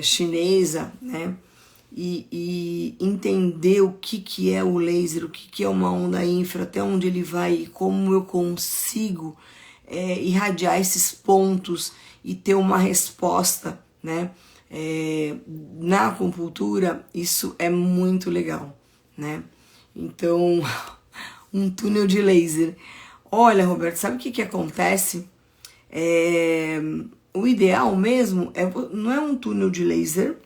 chinesa, né? E entender o que é o laser, o que é uma onda infra, até onde ele vai e como eu consigo irradiar esses pontos e ter uma resposta, né? Na acupuntura, isso é muito legal, né? Então, um túnel de laser. Olha, Roberto, sabe o que acontece? O ideal mesmo não é um túnel de laser,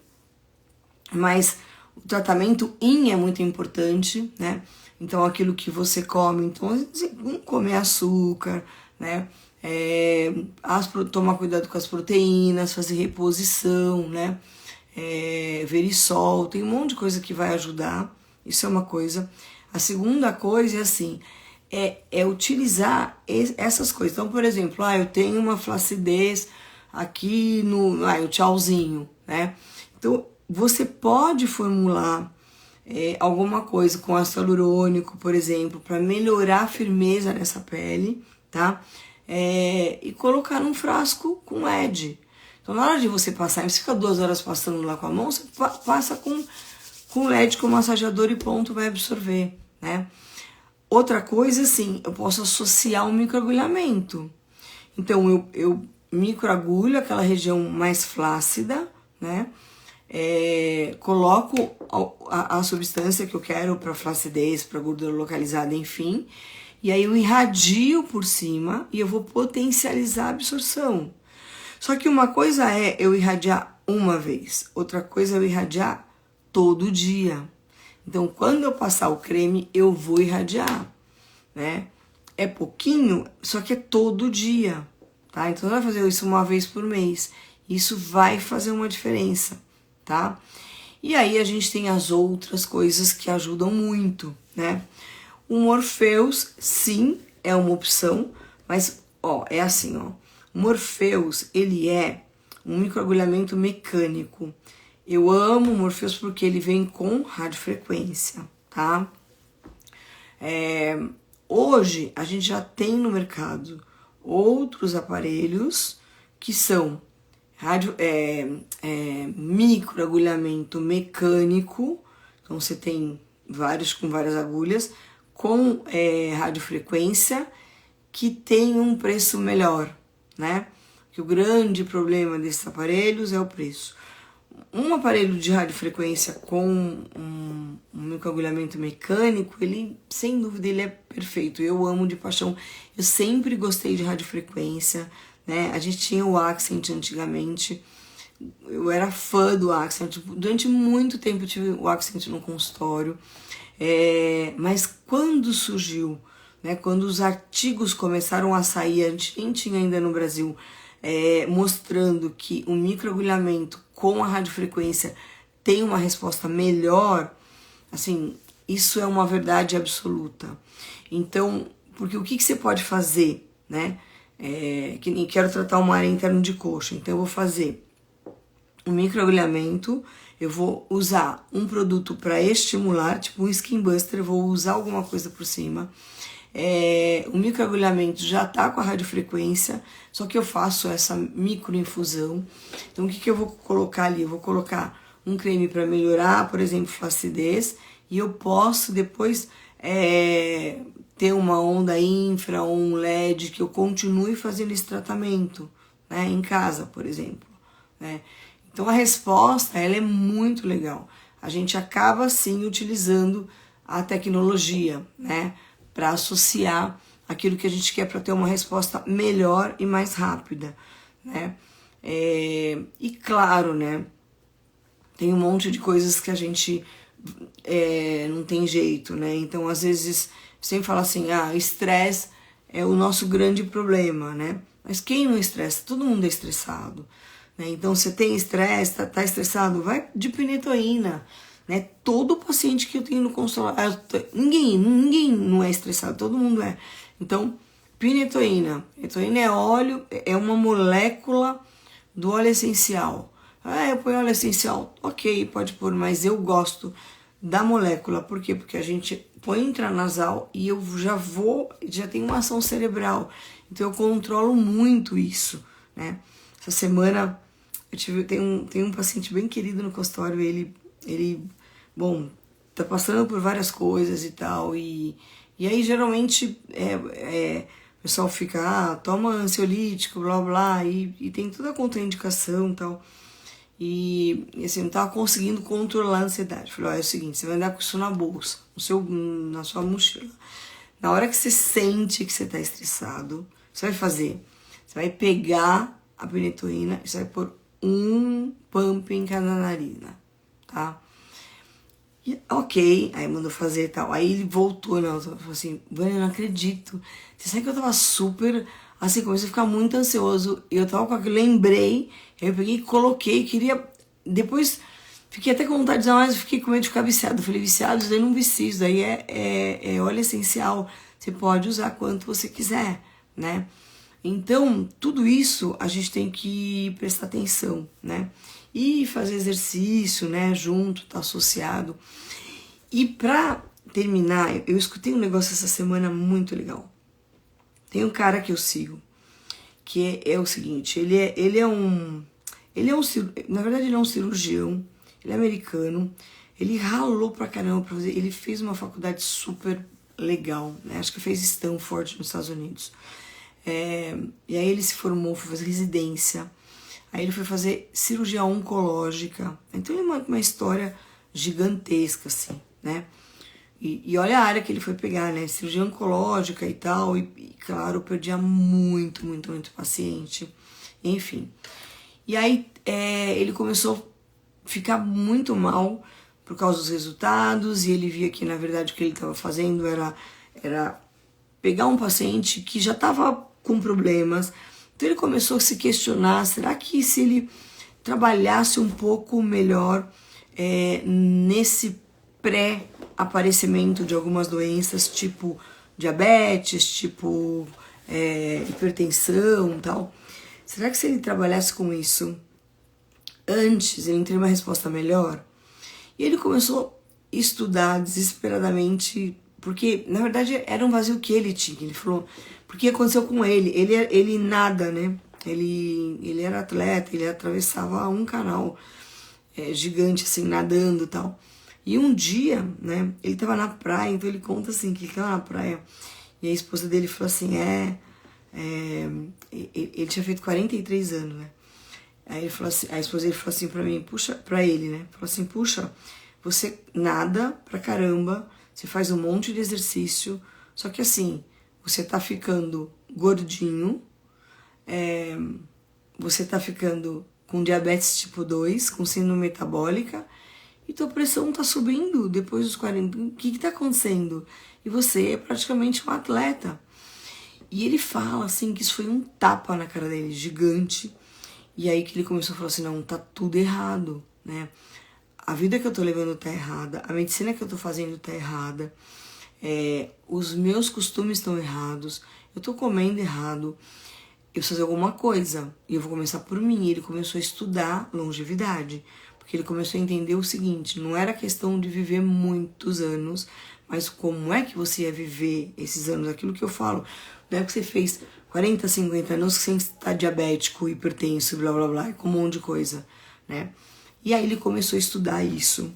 mas o tratamento IN é muito importante, né? Então, aquilo que você come, então, você não comer açúcar, né? Tomar cuidado com as proteínas, fazer reposição, né? Verisol, tem um monte de coisa que vai ajudar, isso é uma coisa. A segunda coisa é assim, utilizar essas coisas. Então, por exemplo, eu tenho uma flacidez aqui o tchauzinho, né? Então, você pode formular alguma coisa com ácido hialurônico, por exemplo, para melhorar a firmeza nessa pele, tá? E colocar num frasco com LED. Então, na hora de você passar, você fica 2 horas passando lá com a mão, você passa com LED, com massageador e ponto, vai absorver, né? Outra coisa, assim, eu posso associar um microagulhamento. Então, eu microagulho aquela região mais flácida, né? Coloco a substância que eu quero para flacidez, para gordura localizada, enfim, e aí eu irradio por cima e eu vou potencializar a absorção. Só que uma coisa é eu irradiar uma vez, outra coisa é eu irradiar todo dia. Então, quando eu passar o creme, eu vou irradiar, né? É pouquinho, só que é todo dia, tá? Então, vai fazer isso uma vez por mês. Isso vai fazer uma diferença, tá? E aí a gente tem as outras coisas que ajudam muito, né? O Morpheus, sim, é uma opção, mas, ó, é assim, ó. O Morpheus, ele é um microagulhamento mecânico. Eu amo o Morpheus porque ele vem com radiofrequência, tá? Hoje, a gente já tem no mercado outros aparelhos que são microagulhamento mecânico, então você tem vários com várias agulhas, com radiofrequência, que tem um preço melhor, né? Que o grande problema desses aparelhos é o preço. Um aparelho de radiofrequência com um microagulhamento mecânico, ele, sem dúvida, ele é perfeito. Eu amo de paixão. Eu sempre gostei de radiofrequência, né? A gente tinha o Accent antigamente. Eu era fã do Accent. Durante muito tempo eu tive o Accent no consultório. Mas quando surgiu, né? Quando os artigos começaram a sair, a gente nem tinha ainda no Brasil, mostrando que o microagulhamento com a radiofrequência tem uma resposta melhor, assim, isso é uma verdade absoluta. Então, porque o que você pode fazer, né? Que nem quero tratar uma área interna de coxa, então eu vou fazer um microagulhamento, eu vou usar um produto para estimular, tipo um Skin Buster, eu vou usar alguma coisa por cima. O microagulhamento já tá com a radiofrequência, só que eu faço essa microinfusão. Então o que eu vou colocar ali? Eu vou colocar um creme para melhorar, por exemplo, flacidez, e eu posso depois ter uma onda infra ou um LED que eu continue fazendo esse tratamento, né, em casa, por exemplo, né? Então a resposta, ela é muito legal. A gente acaba sim utilizando a tecnologia, né, para associar aquilo que a gente quer para ter uma resposta melhor e mais rápida, né? E claro, né, tem um monte de coisas que a gente não tem jeito, né? Então, às vezes, sempre fala assim, estresse é o nosso grande problema, né? Mas quem não estressa? Todo mundo é estressado, né? Então, você tem estresse, tá estressado, vai de pinetoína, né? Todo paciente que eu tenho no consultório, ninguém não é estressado, todo mundo é. Então, pinetoína. Pinetoína é óleo, é uma molécula do óleo essencial. Eu ponho óleo essencial, ok, pode pôr, mas eu gosto da molécula. Por quê? Porque a gente põe intranasal e eu já tenho uma ação cerebral. Então eu controlo muito isso, né? Essa semana tem um paciente bem querido no consultório, ele, bom, tá passando por várias coisas e tal, e aí geralmente o pessoal fica, toma ansiolítico, blá blá, e tem toda a contraindicação e tal. E assim, não tava conseguindo controlar a ansiedade. Falei, é o seguinte, você vai andar com isso na bolsa, na sua mochila. Na hora que você sente que você tá estressado, você vai fazer? Você vai pegar a pinetoína e você vai pôr um pump em cada narina, tá? E, ok, aí mandou fazer e tal. Aí ele voltou, né? Falou assim, Vânia, eu não acredito. Você sabe que eu tava super, assim, comecei a ficar muito ansioso. E eu tava com aquilo, lembrei, aí eu peguei e coloquei, queria. Depois fiquei até com vontade de usar, mas fiquei com medo de ficar viciado. Eu falei, viciado, isso daí não vicia, isso daí é óleo essencial. Você pode usar quanto você quiser, né? Então, tudo isso a gente tem que prestar atenção, né? E fazer exercício, né? Junto, tá associado. E pra terminar, eu escutei um negócio essa semana muito legal. Tem um cara que eu sigo, que é o seguinte, na verdade ele é um cirurgião, ele é americano, ele ralou pra caramba pra fazer, ele fez uma faculdade super legal, né? Acho que fez Stanford nos Estados Unidos. E aí ele se formou, foi fazer residência, aí ele foi fazer cirurgia oncológica, então ele é uma história gigantesca, assim, né? E olha a área que ele foi pegar, né? Cirurgia oncológica e tal, e claro, perdia muito paciente, enfim. E aí ele começou a ficar muito mal por causa dos resultados, e ele via que, na verdade, o que ele estava fazendo era pegar um paciente que já estava com problemas. Então ele começou a se questionar, será que se ele trabalhasse um pouco melhor nesse pré-aparecimento de algumas doenças, tipo diabetes, tipo hipertensão e tal. Será que se ele trabalhasse com isso antes, ele teria uma resposta melhor? E ele começou a estudar desesperadamente, porque na verdade era um vazio que ele tinha. Ele falou, porque aconteceu com ele, ele nada, né? Ele era atleta, ele atravessava um canal gigante, assim, nadando e tal. E um dia, né, ele tava na praia, então ele conta assim, que ele tava na praia, e a esposa dele falou assim, ele tinha feito 43 anos, né? Aí ele falou assim, a esposa dele falou assim pra mim, puxa, pra ele, né? Falou assim, puxa, você nada pra caramba, você faz um monte de exercício, só que assim, você tá ficando gordinho, você tá ficando com diabetes tipo 2, com síndrome metabólica, e tua pressão tá subindo depois dos 40. O que tá acontecendo? E você é praticamente um atleta. E ele fala assim que isso foi um tapa na cara dele, gigante. E aí que ele começou a falar assim, não, tá tudo errado, né? A vida que eu tô levando tá errada, a medicina que eu tô fazendo tá errada, os meus costumes estão errados, eu tô comendo errado, eu preciso fazer alguma coisa. E eu vou começar por mim. E ele começou a estudar longevidade, porque ele começou a entender o seguinte, não era questão de viver muitos anos, mas como é que você ia viver esses anos, aquilo que eu falo, não é que você fez 40, 50 anos que você está diabético, hipertenso, blá blá blá, com um monte de coisa, né? E aí ele começou a estudar isso.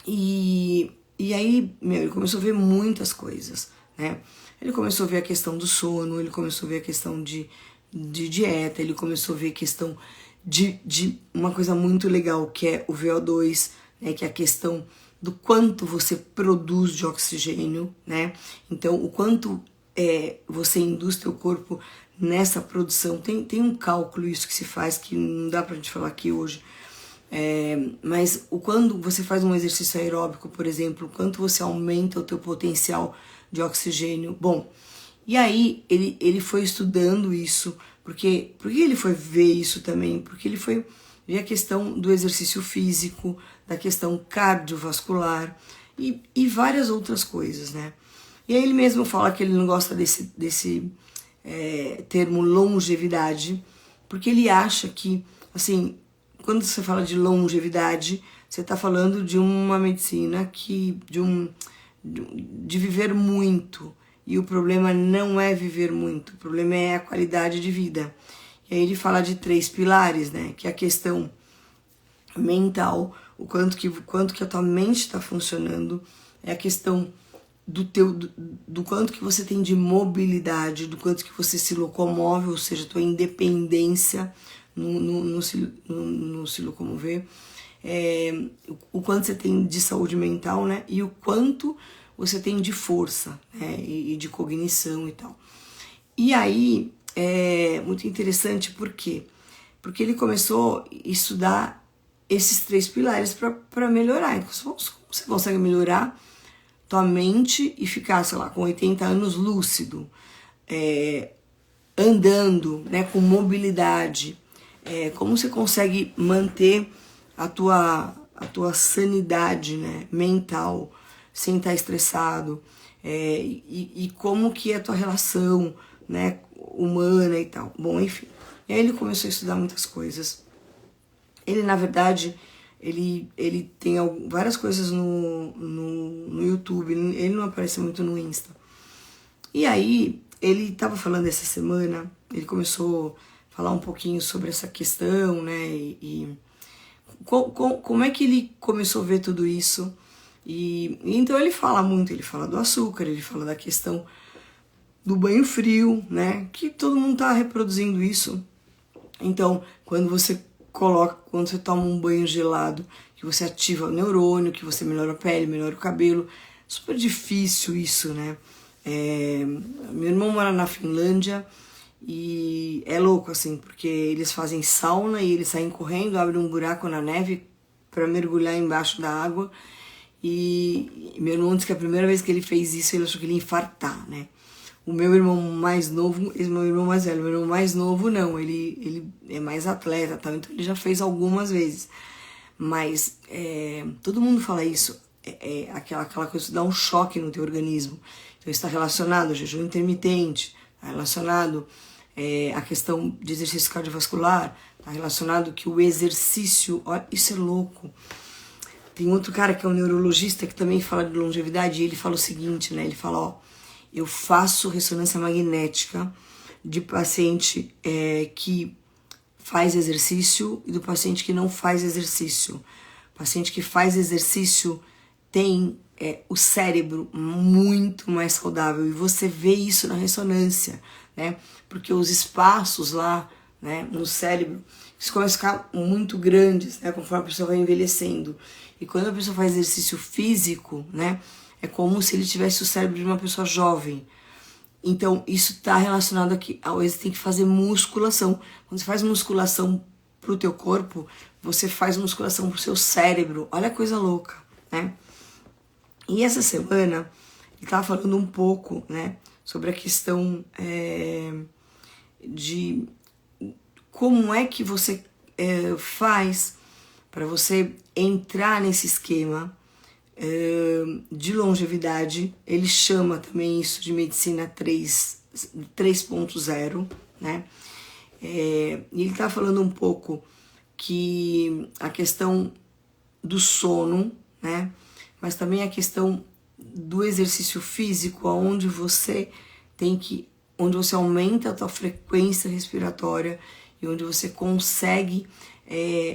E aí, ele começou a ver muitas coisas, né? Ele começou a ver a questão do sono, ele começou a ver a questão de dieta, ele começou a ver a questão de uma coisa muito legal, que é o VO2, né? Que é a questão do quanto você produz de oxigênio, né? Então, o quanto você induz teu corpo nessa produção. Tem um cálculo isso que se faz, que não dá pra gente falar aqui hoje, mas quando você faz um exercício aeróbico, por exemplo, o quanto você aumenta o teu potencial de oxigênio. Bom, e aí ele foi estudando isso, porque ele foi ver isso também? Porque ele foi ver a questão do exercício físico, da questão cardiovascular e várias outras coisas, né? E aí ele mesmo fala que ele não gosta desse termo longevidade, porque ele acha que, assim, quando você fala de longevidade, você está falando de uma medicina de viver muito. E o problema não é viver muito, o problema é a qualidade de vida. E aí ele fala de 3 pilares, né? Que é a questão mental, o quanto que a tua mente está funcionando, é a questão do quanto que você tem de mobilidade, do quanto que você se locomove, ou seja, tua independência no se locomover, o quanto você tem de saúde mental, né? E o quanto você tem de força, né? E de cognição e tal. E aí, é muito interessante, por quê? Porque ele começou a estudar esses 3 pilares para melhorar. Então, como você consegue melhorar tua mente e ficar, sei lá, com 80 anos lúcido, andando, né, com mobilidade, como você consegue manter a tua sanidade, né, mental, sem estar estressado, e como que é a tua relação, né, humana e tal. Bom, enfim. E aí ele começou a estudar muitas coisas. Ele, na verdade, ele tem várias coisas no YouTube, ele não aparece muito no Insta. E aí, ele estava falando essa semana, ele começou a falar um pouquinho sobre essa questão, né, e como é que ele começou a ver tudo isso. E então ele fala muito, ele fala do açúcar, ele fala da questão do banho frio, né, que todo mundo tá reproduzindo isso. Então, quando você toma um banho gelado, que você ativa o neurônio, que você melhora a pele, melhora o cabelo, super difícil isso, né? Meu irmão mora na Finlândia e é louco, assim, porque eles fazem sauna e eles saem correndo, abrem um buraco na neve para mergulhar embaixo da água. E meu irmão disse que a primeira vez que ele fez isso, ele achou que ele ia infartar, né? O meu irmão mais novo, esse meu irmão mais velho, meu irmão mais novo não, ele é mais atleta, tá? Então ele já fez algumas vezes. Mas todo mundo fala isso, aquela coisa que dá um choque no teu organismo. Então isso está relacionado ao jejum intermitente, está relacionado à questão de exercício cardiovascular, está relacionado que o exercício, olha, isso é louco. Tem outro cara que é um neurologista que também fala de longevidade e ele fala o seguinte, né? Ele fala, ó, eu faço ressonância magnética de paciente que faz exercício e do paciente que não faz exercício. O paciente que faz exercício tem o cérebro muito mais saudável e você vê isso na ressonância, né? Porque os espaços lá, né, no cérebro, eles começam a ficar muito grandes, né, conforme a pessoa vai envelhecendo. E quando a pessoa faz exercício físico, né, é como se ele tivesse o cérebro de uma pessoa jovem. Então, isso está relacionado aqui. Às vezes tem que fazer musculação. Quando você faz musculação pro teu corpo, você faz musculação pro seu cérebro. Olha a coisa louca, né? E essa semana, ele estava falando um pouco, né, sobre a questão de como é que você faz para você entrar nesse esquema de longevidade. Ele chama também isso de medicina 3.0, né? E ele está falando um pouco que a questão do sono, né? Mas também a questão do exercício físico, onde você aumenta a tua frequência respiratória e onde você consegue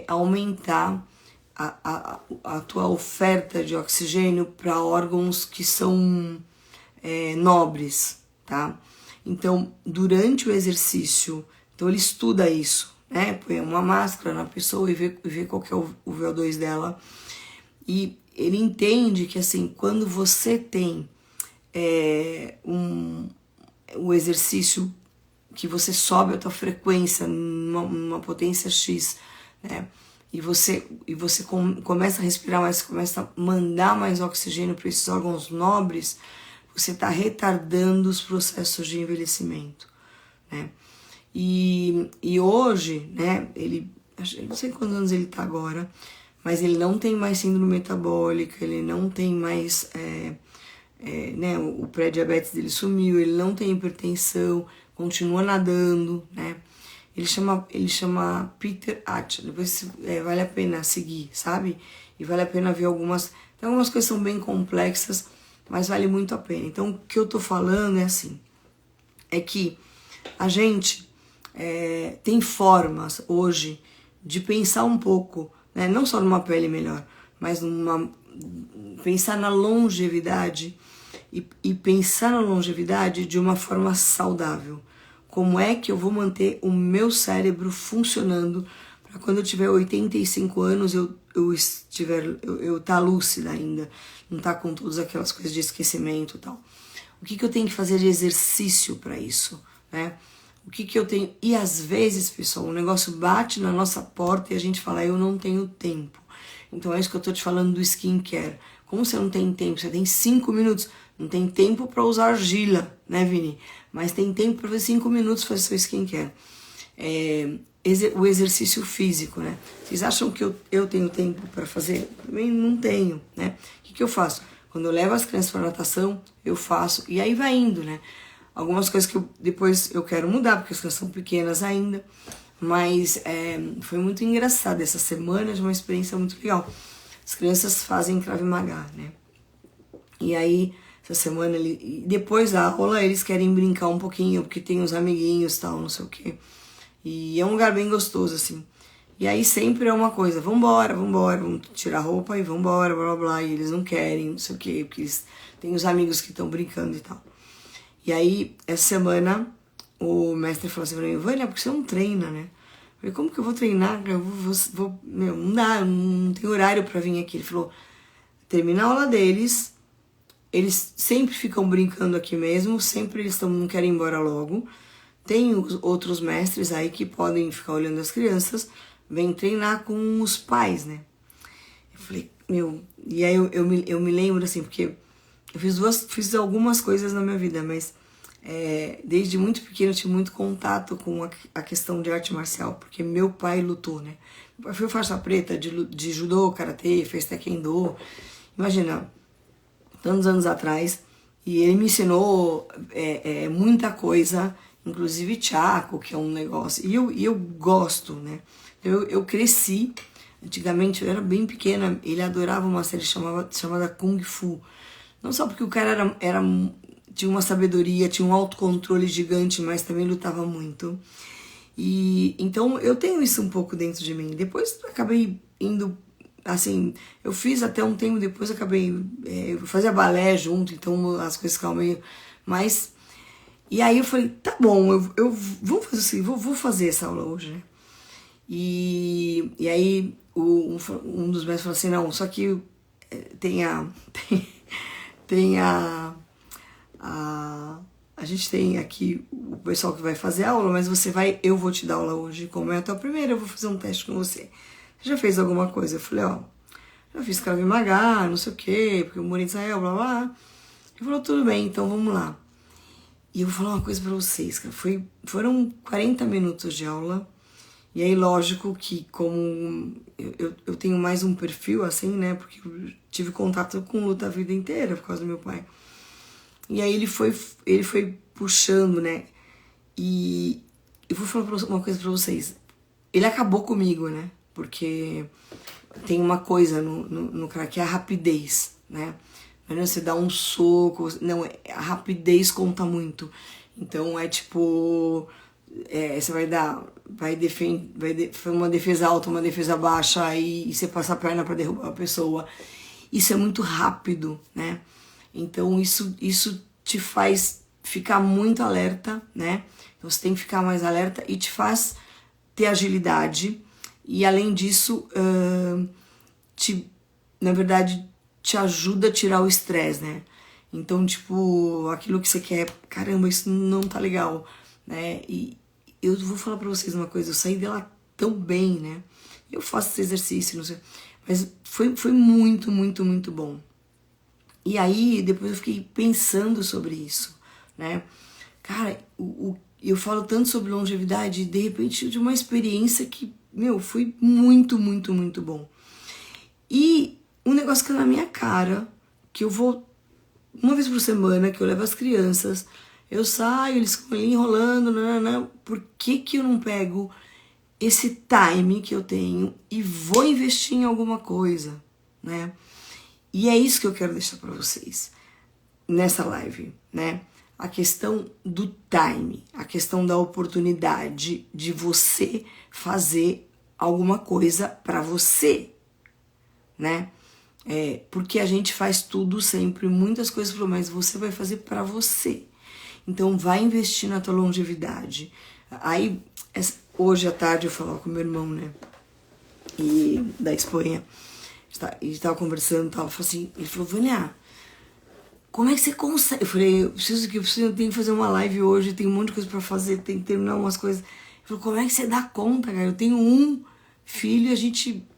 aumentar a tua oferta de oxigênio para órgãos que são nobres, tá? Então, durante o exercício, então ele estuda isso, né? Põe uma máscara na pessoa e vê qual que é o VO2 dela. E ele entende que, assim, quando você tem o exercício que você sobe a tua frequência numa potência X, né? E você começa a respirar mais, começa a mandar mais oxigênio para esses órgãos nobres, você está retardando os processos de envelhecimento, né? E hoje, né, eu não sei quantos anos ele está agora, mas ele não tem mais síndrome metabólica, ele não tem mais, né, o pré-diabetes dele sumiu, ele não tem hipertensão, continua nadando, né? Ele chama Peter Attia, depois vale a pena seguir, sabe? E vale a pena ver algumas coisas que são bem complexas, mas vale muito a pena. Então, o que eu tô falando é que a gente tem formas hoje de pensar um pouco, né? Não só numa pele melhor, mas pensar na longevidade e pensar na longevidade de uma forma saudável. Como é que eu vou manter o meu cérebro funcionando para quando eu tiver 85 anos eu tá lúcida ainda, não tá com todas aquelas coisas de esquecimento e tal. O que eu tenho que fazer de exercício para isso, né? O que eu tenho... E às vezes, pessoal, o negócio bate na nossa porta e a gente fala, eu não tenho tempo. Então é isso que eu tô te falando do skincare. Como você não tem tempo? Você tem 5 minutos. Não tem tempo para usar argila, né, Vini? Mas tem tempo para fazer 5 minutos fazer seu skincare. O exercício físico, né? Vocês acham que eu tenho tempo para fazer? Também não tenho, né? O que eu faço? Quando eu levo as crianças para natação, eu faço. E aí vai indo, né? Algumas coisas que depois eu quero mudar, porque as crianças são pequenas ainda. Mas foi muito engraçado. Essa semana de uma experiência muito legal. As crianças fazem Krav Maga, né? E aí, essa semana, depois da aula, eles querem brincar um pouquinho, porque tem os amiguinhos e tal, não sei o quê. E é um lugar bem gostoso, assim. E aí sempre é uma coisa, vambora, vamos tirar a roupa e vambora, blá, blá, blá. E eles não querem, não sei o quê, porque eles têm os amigos que estão brincando e tal. E aí, essa semana, o mestre falou assim pra mim, Vânia, porque você não treina, né? Eu falei, como que eu vou treinar? Eu vou não dá, não tem horário pra vir aqui. Ele falou, termina a aula deles, eles sempre ficam brincando aqui mesmo, sempre eles não querem ir embora logo. Tem os outros mestres aí que podem ficar olhando as crianças, vem treinar com os pais, né? Eu falei, e aí eu me lembro assim, porque eu fiz algumas coisas na minha vida, mas Desde muito pequeno eu tive muito contato com a questão de arte marcial, porque meu pai lutou, né? Meu pai foi faixa preta de judô, karatê, fez taekwondo, imagina, tantos anos atrás, e ele me ensinou muita coisa, inclusive Chaco, que é um negócio, e eu gosto, né? Eu cresci, antigamente eu era bem pequena, ele adorava uma série chamada Kung Fu, não só porque o cara tinha uma sabedoria, tinha um autocontrole gigante, mas também lutava muito. E então eu tenho isso um pouco dentro de mim. Depois acabei indo, assim, eu fiz até um tempo depois, acabei, eu fazia balé junto, então as coisas ficavam meio mais. E aí eu falei, tá bom, eu vou fazer assim, vou fazer essa aula hoje, né? E aí um dos mestres falou assim, não, só que tem a gente tem aqui o pessoal que vai fazer aula, mas eu vou te dar aula hoje. Como é a tua primeira, eu vou fazer um teste com você. Você já fez alguma coisa? Eu falei, ó, já fiz Krav Maga, não sei o quê, porque eu moro em Israel, blá blá. Ele falou, tudo bem, então vamos lá. E eu vou falar uma coisa pra vocês, cara. Foram 40 minutos de aula. E aí, lógico que como eu tenho mais um perfil assim, né? Porque eu tive contato com luta a vida inteira por causa do meu pai. E aí ele foi puxando, né? E eu vou falar uma coisa pra vocês. Ele acabou comigo, né? Porque tem uma coisa no cara que é a rapidez, né? Não é você dar um soco, não, a rapidez conta muito. Então é tipo, você vai defender uma defesa alta, uma defesa baixa, e você passa a perna para derrubar a pessoa. Isso é muito rápido, né? Então isso te faz ficar muito alerta, né? Então você tem que ficar mais alerta e te faz ter agilidade. E além disso, na verdade, te ajuda a tirar o estresse, né? Então, tipo, aquilo que você quer, caramba, isso não tá legal, né? E eu vou falar pra vocês uma coisa, eu saí dela tão bem, né? Eu faço esse exercício, não sei, mas foi muito, muito, muito bom. E aí, depois eu fiquei pensando sobre isso, né? Cara, eu falo tanto sobre longevidade, e de repente, de uma experiência que, foi muito, muito, muito bom. E um negócio que é na minha cara, que eu vou uma vez por semana, que eu levo as crianças, eu saio, eles ficam ali enrolando, por que eu não pego esse time que eu tenho e vou investir em alguma coisa, né? E é isso que eu quero deixar para vocês nessa live, né? A questão do time, a questão da oportunidade de você fazer alguma coisa para você, né? Porque a gente faz tudo sempre, muitas coisas, mas você vai fazer para você. Então vai investir na tua longevidade. Aí, hoje à tarde eu falava com meu irmão, né? E da Espanha. A gente tava conversando, assim, ele falou, Vânia, como é que você consegue? Eu falei, eu tenho que fazer uma live hoje, tem um monte de coisa pra fazer, tem que terminar umas coisas. Ele falou, como é que você dá conta, cara? Eu tenho um filho,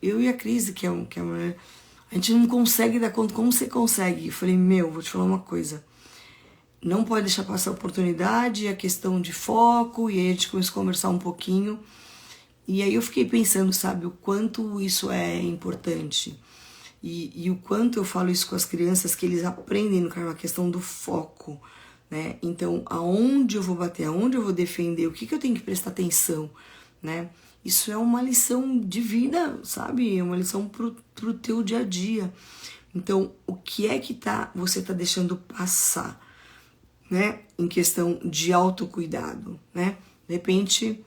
eu e a Cris, que é a mulher, a gente não consegue dar conta. Como você consegue? Eu falei, vou te falar uma coisa. Não pode deixar passar a oportunidade, a questão de foco, e aí a gente começou a conversar um pouquinho. E aí eu fiquei pensando, sabe, o quanto isso é importante. E o quanto eu falo isso com as crianças, que eles aprendem na questão do foco, né? Então, aonde eu vou bater, aonde eu vou defender, o que eu tenho que prestar atenção, né? Isso é uma lição de vida, sabe? É uma lição pro teu dia a dia. Então, o que é que você tá deixando passar, né? Em questão de autocuidado, né? De repente,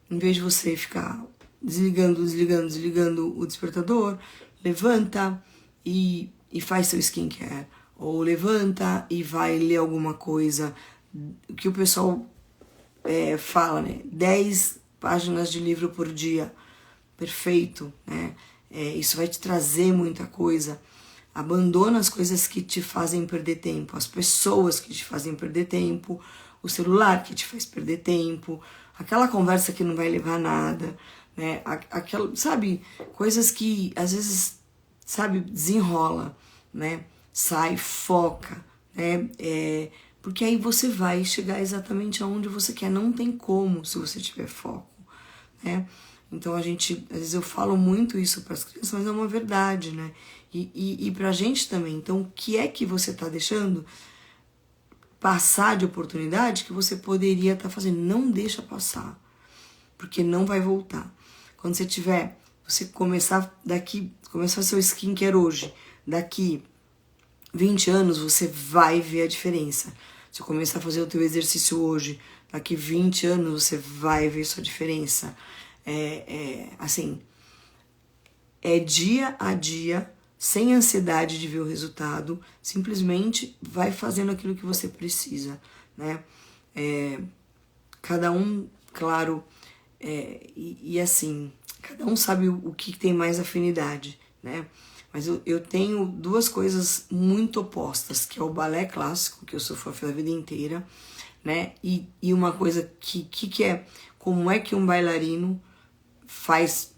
em vez de você ficar desligando o despertador, levanta e faz seu skincare. Ou levanta e vai ler alguma coisa. O que o pessoal fala, né? 10 páginas de livro por dia. Perfeito, né? Isso vai te trazer muita coisa. Abandona as coisas que te fazem perder tempo. As pessoas que te fazem perder tempo. O celular que te faz perder tempo. Aquela conversa que não vai levar a nada, né? Sabe, coisas que às vezes, sabe, desenrola, né? Sai, foca, né? Porque aí você vai chegar exatamente aonde você quer. Não tem como se você tiver foco, né? Então às vezes eu falo muito isso para as crianças, mas é uma verdade, né? E pra gente também. Então o que é que você tá deixando passar de oportunidade que você poderia estar fazendo? Não deixa passar, porque não vai voltar. Quando você começar seu skincare hoje, daqui 20 anos você vai ver a diferença. Se eu começar a fazer o teu exercício hoje, daqui 20 anos você vai ver sua diferença. Assim, é dia a dia, sem ansiedade de ver o resultado, simplesmente vai fazendo aquilo que você precisa, né? Cada um, claro, assim, cada um sabe o que tem mais afinidade, né? Mas eu tenho duas coisas muito opostas, que é o balé clássico, que eu sou fã da vida inteira, né? E uma coisa que é, como é que um bailarino faz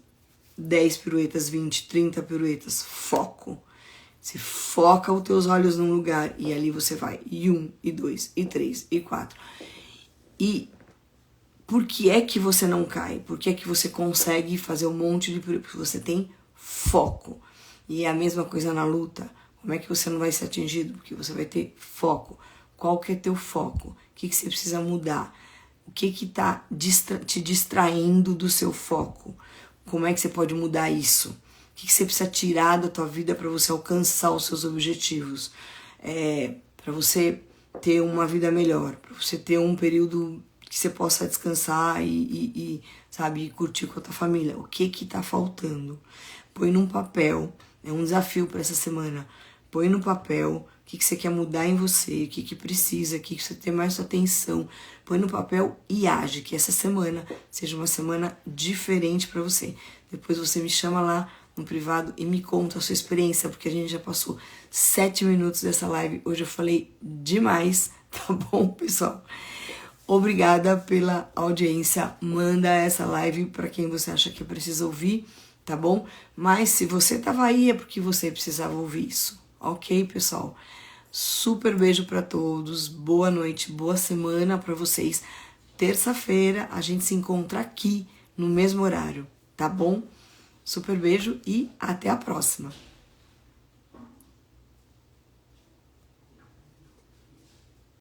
10 piruetas, 20, 30 piruetas? Foco. Você foca os teus olhos num lugar e ali você vai. E 1, e 2, e 3, e 4. E por que é que você não cai? Por que é que você consegue fazer um monte de piruetas? Porque você tem foco. E é a mesma coisa na luta. Como é que você não vai ser atingido? Porque você vai ter foco. Qual que é teu foco? O que você precisa mudar? O que está te distraindo do seu foco? Como é que você pode mudar isso? O que você precisa tirar da tua vida para você alcançar os seus objetivos? Para você ter uma vida melhor, para você ter um período que você possa descansar e sabe, curtir com a tua família. O que está faltando? Põe num papel. É um desafio para essa semana. Põe no papel o que você quer mudar em você, o que precisa, o que você tem mais sua atenção. Põe no papel e age, que essa semana seja uma semana diferente para você. Depois você me chama lá no privado e me conta a sua experiência, porque a gente já passou 7 minutos dessa live. Hoje eu falei demais, tá bom, pessoal? Obrigada pela audiência. Manda essa live para quem você acha que precisa ouvir, tá bom? Mas se você tava aí é porque você precisava ouvir isso, ok, pessoal? Super beijo para todos, boa noite, boa semana para vocês. Terça-feira a gente se encontra aqui no mesmo horário, tá bom? Super beijo e até a próxima.